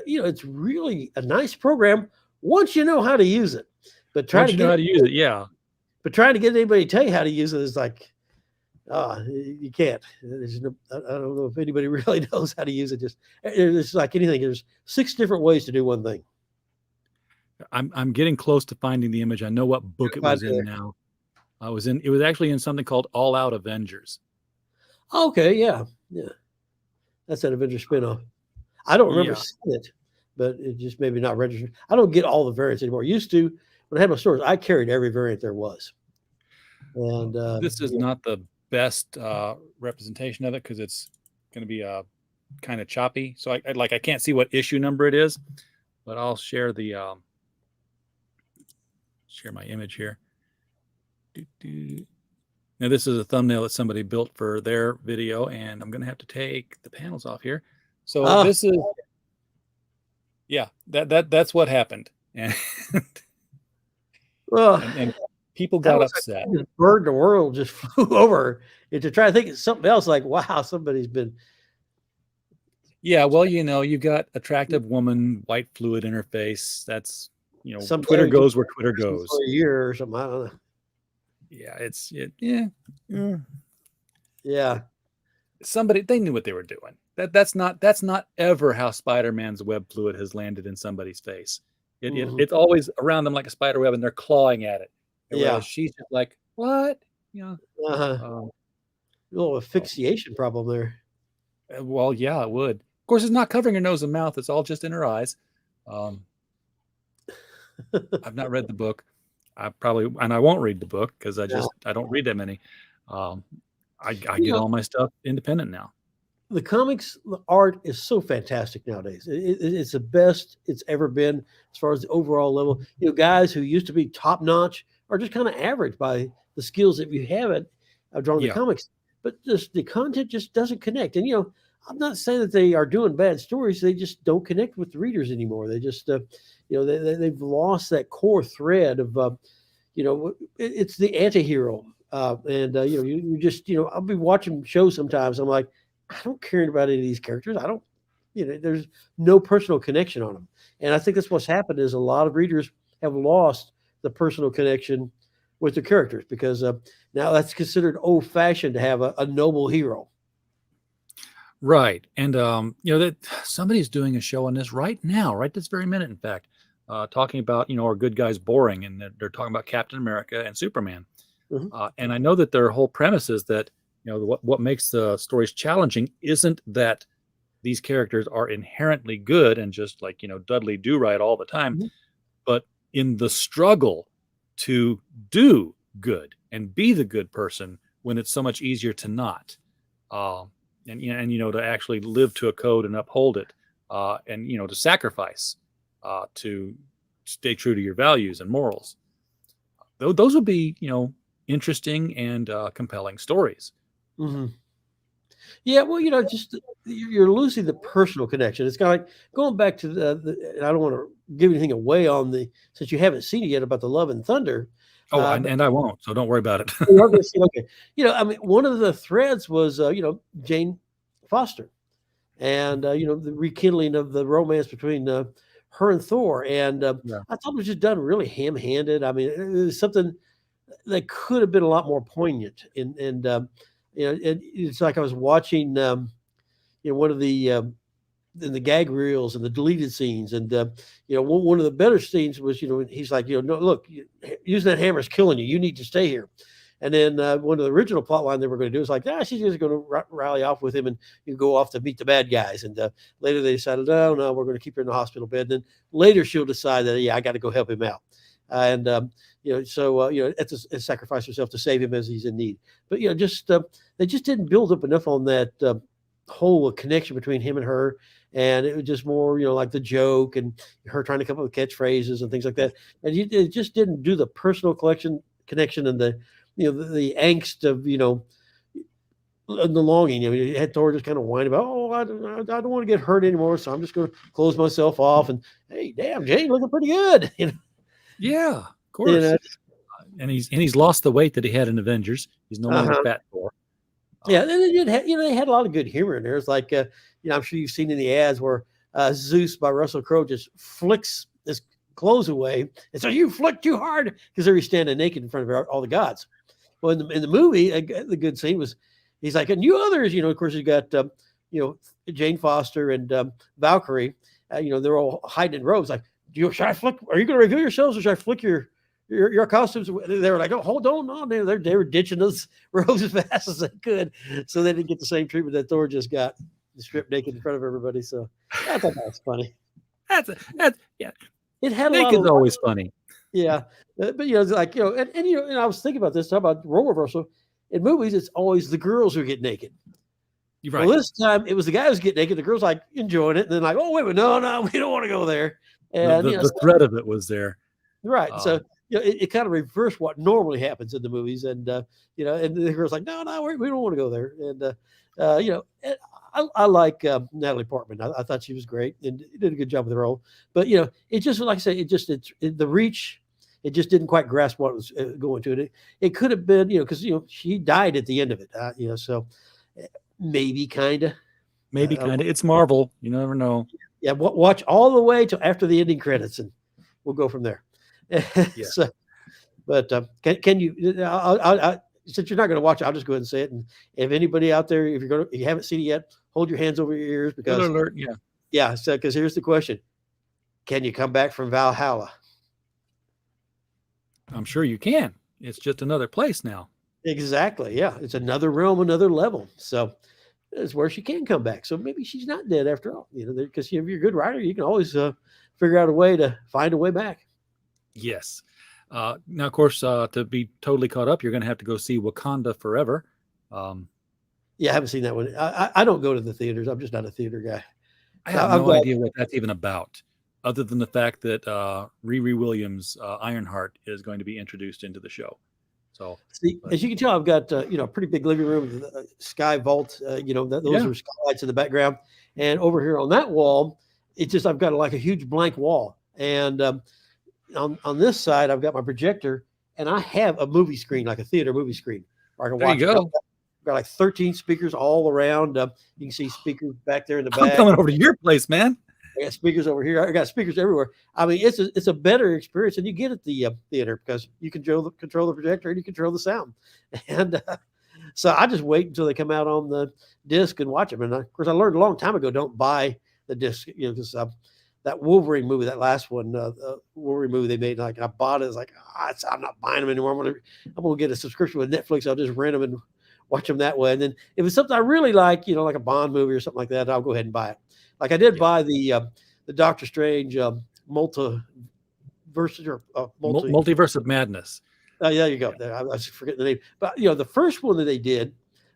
it's really a nice program once you know how to use it. But trying to know how to use it, yeah. But trying to get anybody to tell you how to use it is like, you can't. I don't know if anybody really knows how to use it. It's like anything. There's 6 different ways to do one thing. I'm getting close to finding the image. I know what book it was in now. It was actually in something called All Out Avengers. Okay, yeah. That's an Avengers spinoff. I don't remember seeing it, but it just maybe not registered. I don't get all the variants anymore. Used to, when I had my stores, I carried every variant there was. And this is not the best representation of it because it's going to be kind of choppy. So I can't see what issue number it is, but I'll share the share my image here. Now this is a thumbnail that somebody built for their video, and I'm going to have to take the panels off here. So this is, that's what happened, and and people got upset. Like bird in the world just flew over, and to try to think of something else, like, wow, somebody's been. Yeah, well, you got attractive woman, white fluid interface. That's Twitter goes where Twitter goes. For a year or something, I don't know. Yeah. Somebody, they knew what they were doing. That's not ever how Spider-Man's web fluid has landed in somebody's face. It's always around them like a spider web, and they're clawing at it. Whereas she's just like, what? A little asphyxiation problem there. Well, yeah, it would. Of course, it's not covering her nose and mouth. It's all just in her eyes. I've not read the book. I won't read the book because I don't read that many. I get all my stuff independent now. The comics, the art is so fantastic nowadays. It's the best it's ever been as far as the overall level. Guys who used to be top notch are just kind of average by the skills that you have at drawing the comics. But just the content just doesn't connect. And I'm not saying that they are doing bad stories. They just don't connect with the readers anymore. They just they've lost that core thread of it's the anti-hero. You just I'll be watching shows sometimes. I'm like, I don't care about any of these characters. I don't, there's no personal connection on them. And I think that's what's happened is a lot of readers have lost the personal connection with the characters because now that's considered old fashioned to have a noble hero. Right. And that somebody's doing a show on this right now, right this very minute, in fact, talking about, are good guys boring, and they're talking about Captain America and Superman. Mhm. And I know that their whole premise is that, what makes the stories challenging isn't that these characters are inherently good and just like, Dudley do right all the time, Mhm. but in the struggle to do good and be the good person when it's so much easier to not. To actually live to a code and uphold it, and to sacrifice, to stay true to your values and morals. Those would be interesting and compelling stories. Mhm. Yeah, well, just you're losing the personal connection. It's kind of like going back to and I don't want to give anything away on since you haven't seen it yet about the Love and Thunder. Oh, But and I won't, so don't worry about it. you are gonna see, okay, I mean, one of the threads was Jane Foster, and the rekindling of the romance between her and Thor, and Yeah. I thought it was just done really ham-handed. I mean, it was something that could have been a lot more poignant, it's like I was watching one of the in the gag reels and the deleted scenes. And, one of the better scenes was, he's like, no, look, using that hammer is killing you. You need to stay here. And then one of the original plot line they were going to do is like, she's just going to rally off with him and you go off to meet the bad guys. And later they decided, no, we're going to keep her in the hospital bed. And then later she'll decide that, I got to go help him out. Sacrifice herself to save him as he's in need. But, they just didn't build up enough on that whole connection between him and her. And it was just more, like the joke and her trying to come up with catchphrases and things like that. And it just didn't do the personal connection and the angst of, the longing. You had Thor just kind of whine about, I don't want to get hurt anymore. So I'm just going to close myself off. And hey, damn, Jane looking pretty good. Yeah, of course. And he's lost the weight that he had in Avengers. He's no longer fat Thor. Yeah, and they had a lot of good humor in there. It's like, I'm sure you've seen in the ads where Zeus by Russell Crowe just flicks his clothes away. And so you flick too hard because there he's standing naked in front of all the gods. Well, in the movie, the good scene was, he's like, and you others, of course, you got, Jane Foster and Valkyrie, they're all hiding in robes. Like, should I flick? Are you going to reveal yourselves or should I flick your costumes? They were like, oh, hold on, no, they were ditching those robes as fast as they could, so they didn't get the same treatment that Thor just got, stripped naked in front of everybody. So I thought that was funny. That's yeah. It had naked's always funny. Yeah, but it's like and I was thinking about this, talking about role reversal in movies. It's always the girls who get naked. Right. Well, this time it was the guys who get naked. The girls like enjoying it, and then like, oh wait a minute, no, we don't want to go there. And the threat of it was there. Right. So it kind of reversed what normally happens in the movies, and and the girl's like, no, we don't want to go there, and I like Natalie Portman. I thought she was great and did a good job with the role, but it just, like I say, the reach, it just didn't quite grasp what was going to it. It could have been, because she died at the end of it, so maybe kind of. It's Marvel. You never know. Yeah, watch all the way till after the ending credits, and we'll go from there. Yeah. So, but can you? Since you're not going to watch it, I'll just go ahead and say it. And if anybody out there, if you haven't seen it yet, hold your hands over your ears because alert. Yeah. So because here's the question: can you come back from Valhalla? I'm sure you can. It's just another place now. Exactly. Yeah, it's another realm, another level. So it's where she can come back. So maybe she's not dead after all. Because if you're a good writer, you can always figure out a way to find a way back. Yes. Now, of course, to be totally caught up, you're going to have to go see Wakanda Forever. Yeah, I haven't seen that one. I don't go to the theaters. I'm just not a theater guy. I have no idea what that's even about, other than the fact that Riri Williams, Ironheart, is going to be introduced into the show. So, as you can tell, I've got a pretty big living room with a sky vault. Those are skylights in the background, and over here on that wall, it's just I've got like a huge blank wall, and on this side, I've got my projector, and I have a movie screen, like a theater movie screen, where I can watch. There you go. I've got like 13 speakers all around. You can see speakers back there in the back. I'm coming over to your place, man. I got speakers over here. I got speakers everywhere. I mean, it's a better experience than you get at the theater because you control the projector and you control the sound. And So I just wait until they come out on the disc and watch them. And of course, I learned a long time ago, don't buy the disc, because that Wolverine movie, that last one, Wolverine movie they made, like I bought it. It's like, I'm not buying them anymore. I'm gonna get a subscription with Netflix. I'll just rent them and watch them that way. And then if it's something I really like, like a Bond movie or something like that, I'll go ahead and buy it. Like I did buy the Doctor Strange multiverse Multiverse of Madness. Yeah, there you go. I was forgetting the name. But the first one that they did,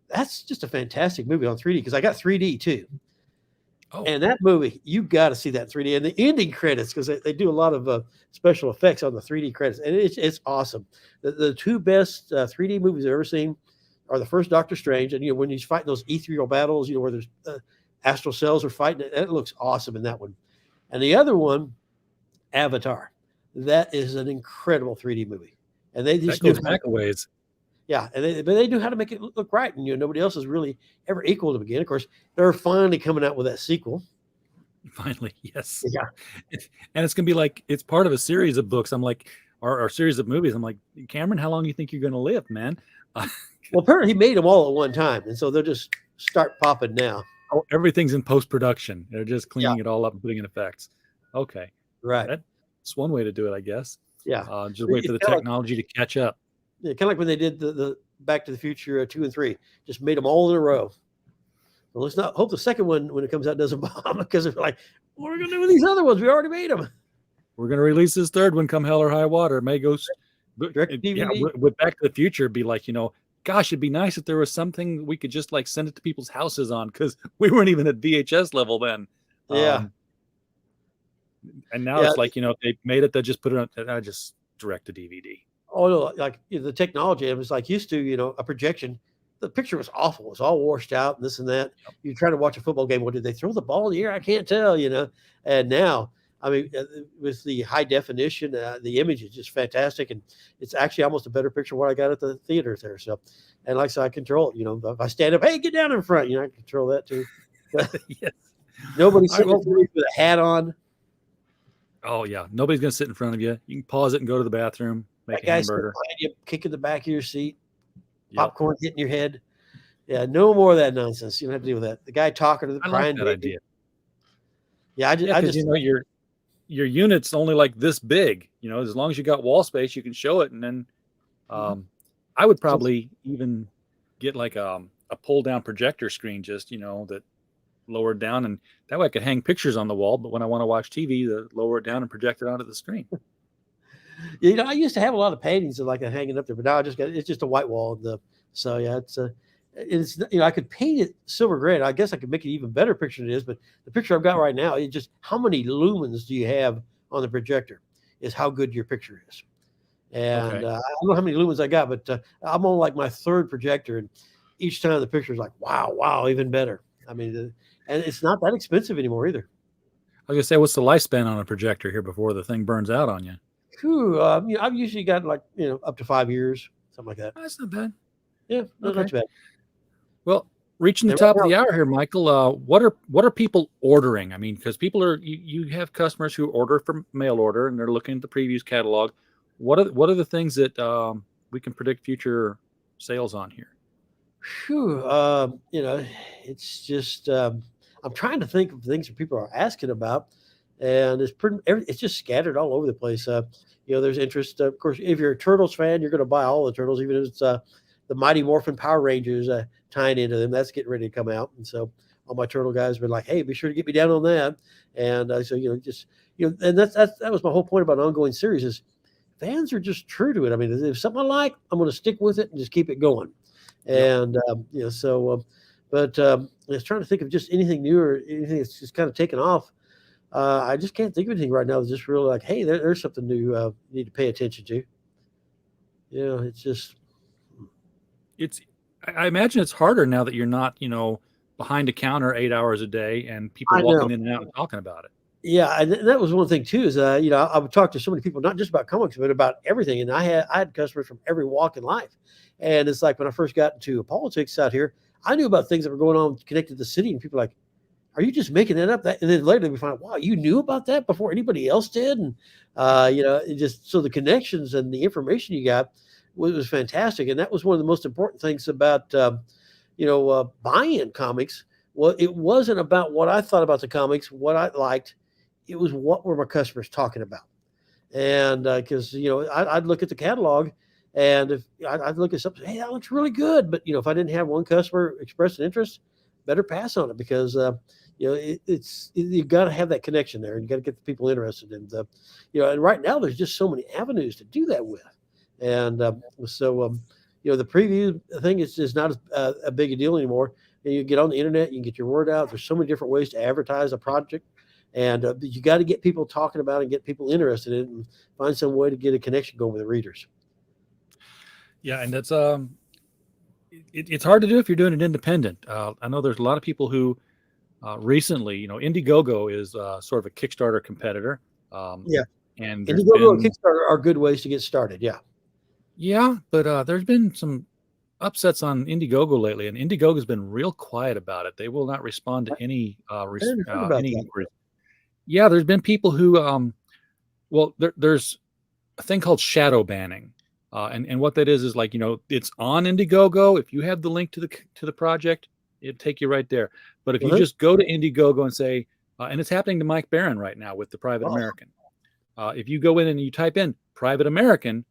that's just a fantastic movie on 3D, because I got 3D too. Oh. And that movie, you got to see that in 3D. And the ending credits, because they do a lot of special effects on the 3D credits, and it's awesome. The two best 3D movies I've ever seen are the first Doctor Strange, and when he's fighting those ethereal battles, where there's astral cells are fighting, it looks awesome in that one. And the other one, Avatar, that is an incredible 3D movie, and they just goes back a ways. Yeah, and they knew how to make it look right, and nobody else has really ever equaled them again. Of course, they're finally coming out with that sequel. Finally, yes. Yeah, and it's gonna be like, it's part of a series of books. I'm like, or series of movies. I'm like, Cameron, how long do you think you're gonna live, man? Well, apparently he made them all at one time, and so they'll just start popping now. Oh, everything's in post production. They're just cleaning it all up and putting in effects. Okay, right. That's one way to do it, I guess. Yeah, just wait for the technology to catch up. Yeah, kind of like when they did the Back to the Future 2 and 3, just made them all in a row. Well, let's not hope the second one, when it comes out, doesn't bomb, because they're like, what are we going to do with these other ones? We already made them. We're going to release this third one come hell or high water. It may go direct to DVD. Yeah, with Back to the Future, be like, gosh, it'd be nice if there was something we could just like send it to people's houses on, because we weren't even at VHS level then. Yeah. And now it's like, if they made it, they just put it on, just direct to DVD. Oh no, like the technology, it was like used to, a projection. The picture was awful. It was all washed out and this and that. You try to watch a football game. Well, did they throw the ball in the air? I can't tell, And now, I mean, with the high definition, the image is just fantastic. And it's actually almost a better picture of what I got at the theater there. So, and like I said, I control it. If I stand up, hey, get down in front, I can control that too. Yes. Nobody's sitting with a hat on. Oh, yeah. Nobody's going to sit in front of you. You can pause it and go to the bathroom. Make that guy's hamburger. You, kicking the back of your seat, popcorn hitting your head. Yeah, no more of that nonsense. You don't have to deal with that. The guy talking to the crying. Like that idea. Yeah, I just your unit's only like this big. As long as you got wall space, you can show it. And then I would probably even get like a pull down projector screen, just that lowered down, and that way I could hang pictures on the wall. But when I want to watch TV, lower it down and project it onto the screen. I used to have a lot of paintings of like hanging up there, but now it's just a white wall. So yeah, it's I could paint it silver gray. I guess I could make it even better picture than it is, but the picture I've got right now, it's just how many lumens do you have on the projector is how good your picture is. And I don't know how many lumens I got, but I'm on like my third projector, and each time the picture is like, wow, even better. I mean, and it's not that expensive anymore either. I was gonna say, what's the lifespan on a projector here before the thing burns out on you? I've usually got like up to 5 years, something like that. That's not bad. Yeah, not too bad. Well, reaching the top of the hour here, Michael. What are people ordering? I mean, because people are you have customers who order from mail order, and they're looking at the previews catalog. What are the things that we can predict future sales on here? It's just I'm trying to think of things that people are asking about, and it's just scattered all over the place. There's interest. Of course, if you're a Turtles fan, you're going to buy all the Turtles, even if it's the Mighty Morphin Power Rangers tying into them. That's getting ready to come out, and so all my Turtle guys have been like, "Hey, be sure to get me down on that." And so and that was my whole point about an ongoing series is fans are just true to it. I mean, if something I like, I'm going to stick with it and just keep it going. And it's trying to think of just anything new or anything that's just kind of taken off. I just can't think of anything right now that's just really like, hey, there's something new you need to pay attention to. I imagine it's harder now that you're not, behind a counter 8 hours a day and people walking in and out and talking about it. Yeah, and that was one thing too. Is I would talk to so many people, not just about comics, but about everything. And I had customers from every walk in life. And it's like when I first got into politics out here, I knew about things that were going on connected to the city, and people were like, "Are you just making that up?" And then later we find out, wow, you knew about that before anybody else did. And it just so the connections and the information you got was fantastic. And that was one of the most important things about, buying comics. Well, it wasn't about what I thought about the comics, what I liked. It was what were my customers talking about. And because, I'd look at the catalog, and if I'd look at something, hey, that looks really good. But, if I didn't have one customer express an interest, better pass on it, because, you got to have that connection there, and you got to get the people interested. And, and right now there's just so many avenues to do that with. And the preview thing is not a big a deal anymore. You get on the internet, you can get your word out. There's so many different ways to advertise a project. And you got to get people talking about it and get people interested in it, and find some way to get a connection going with the readers. Yeah, and that's it's hard to do if you're doing it independent. I know there's a lot of people who recently, Indiegogo is sort of a Kickstarter competitor. And Indiegogo and Kickstarter are good ways to get started. Yeah, but there's been some upsets on Indiegogo lately, and Indiegogo's been real quiet about it. They will not respond to any inquiries. Yeah, there's been people who, there's a thing called shadow banning, and what that is like, it's on Indiegogo. If you have the link to the project, it'll take you right there. But if you just go to Indiegogo and say, and it's happening to Mike Barron right now with the Private American. If you go in and you type in Private American,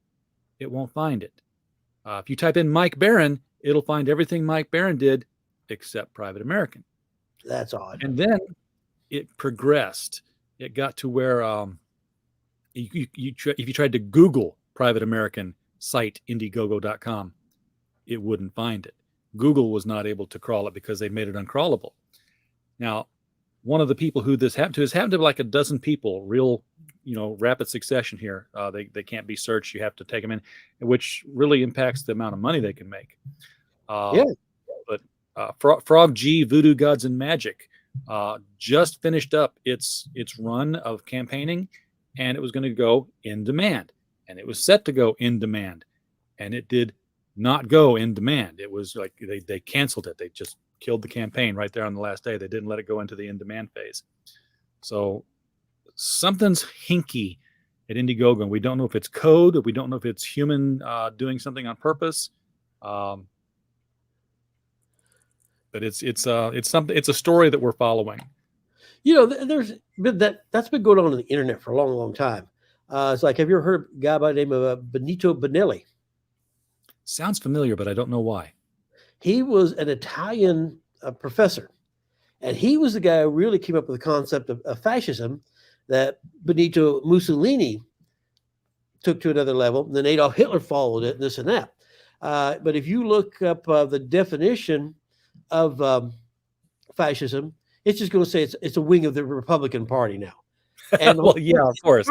it won't find it. If you type in Mike Barron, it'll find everything Mike Barron did except Private American. That's odd. And then it progressed. It got to where if you tried to Google Private American site Indiegogo.com, it wouldn't find it. Google was not able to crawl it because they made it uncrawlable. Now, one of the people who this happened to has happened to like a dozen people, real, rapid succession here. They can't be searched. You have to take them in, which really impacts the amount of money they can make. But Frog G, Voodoo Gods and Magic just finished up its run of campaigning, and it was going to go in demand, and it was set to go in demand, and it did not go in demand. It was like they canceled it. They just killed the campaign right there on the last day. They didn't let it go into the in demand phase. So something's hinky at Indiegogo, and we don't know if it's code, or we don't know if it's human doing something on purpose. But it's a story that we're following. There's been that's been going on the internet for a long, long time. It's like, have you ever heard of a guy by the name of Benito Benelli? Sounds familiar, but I don't know why. He was an Italian professor, and he was the guy who really came up with the concept of fascism that Benito Mussolini took to another level. And then Adolf Hitler followed it, and this and that. But if you look up the definition of fascism, it's just going to say it's a wing of the Republican Party now. And well, yeah, of course.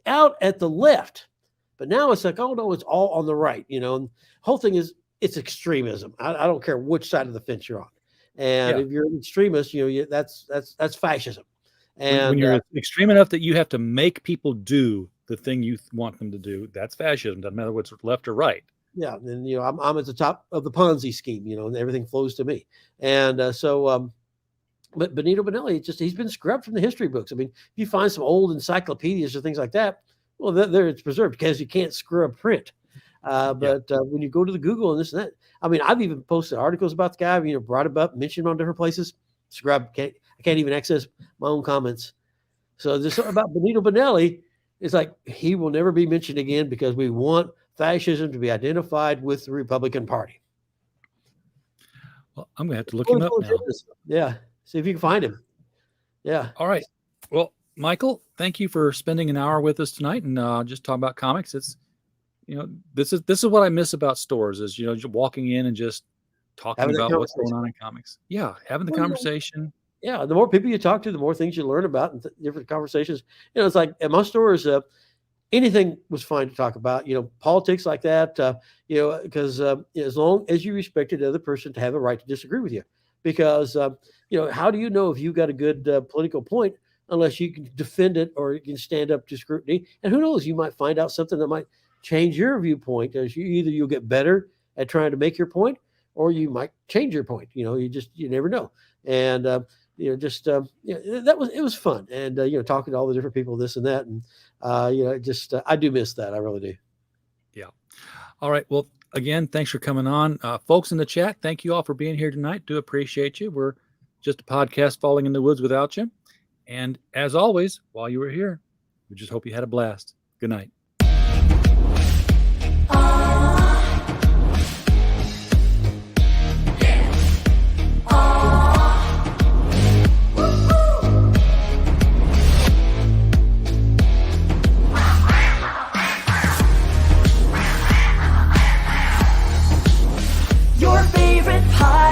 Out at the left. But now it's like, oh no, it's all on the right. And the whole thing is, it's extremism. I don't care which side of the fence you're on. And if you're an extremist, that's fascism. And when you're extreme enough that you have to make people do the thing you want them to do, that's fascism. Doesn't matter what's left or right. Yeah, and I'm at the top of the Ponzi scheme, and everything flows to me. And but Benito Benelli, he's been scrubbed from the history books. I mean, if you find some old encyclopedias or things like that, well, there it's preserved because you can't scrub print. But when you go to the Google and this and that, I mean, I've even posted articles about the guy, brought him up, mentioned him on different places. Scrub, I can't even access my own comments. So there's something about Benito Benelli. It's like he will never be mentioned again because we want fascism to be identified with the Republican Party. Well, I'm going to have to look him up now. Yeah. See if you can find him. Yeah. All right. Well, Michael, thank you for spending an hour with us tonight and just talking about comics. It's, this is what I miss about stores is, just walking in and just talking about what's going on in comics. Yeah. Having the conversation. Yeah. The more people you talk to, the more things you learn about and different conversations. It's like at my stores, anything was fine to talk about, politics like that, because as long as you respected the other person to have a right to disagree with you, because, how do you know if you got a good political point unless you can defend it or you can stand up to scrutiny? And who knows, you might find out something that might change your viewpoint as you'll get better at trying to make your point, or you might change your point. You never know. And, it was fun. And, talking to all the different people, this and that. And, I do miss that. I really do. Yeah. All right. Well, again, thanks for coming on. Folks in the chat, thank you all for being here tonight. Do appreciate you. We're just a podcast falling in the woods without you. And as always, while you were here, we just hope you had a blast. Good night.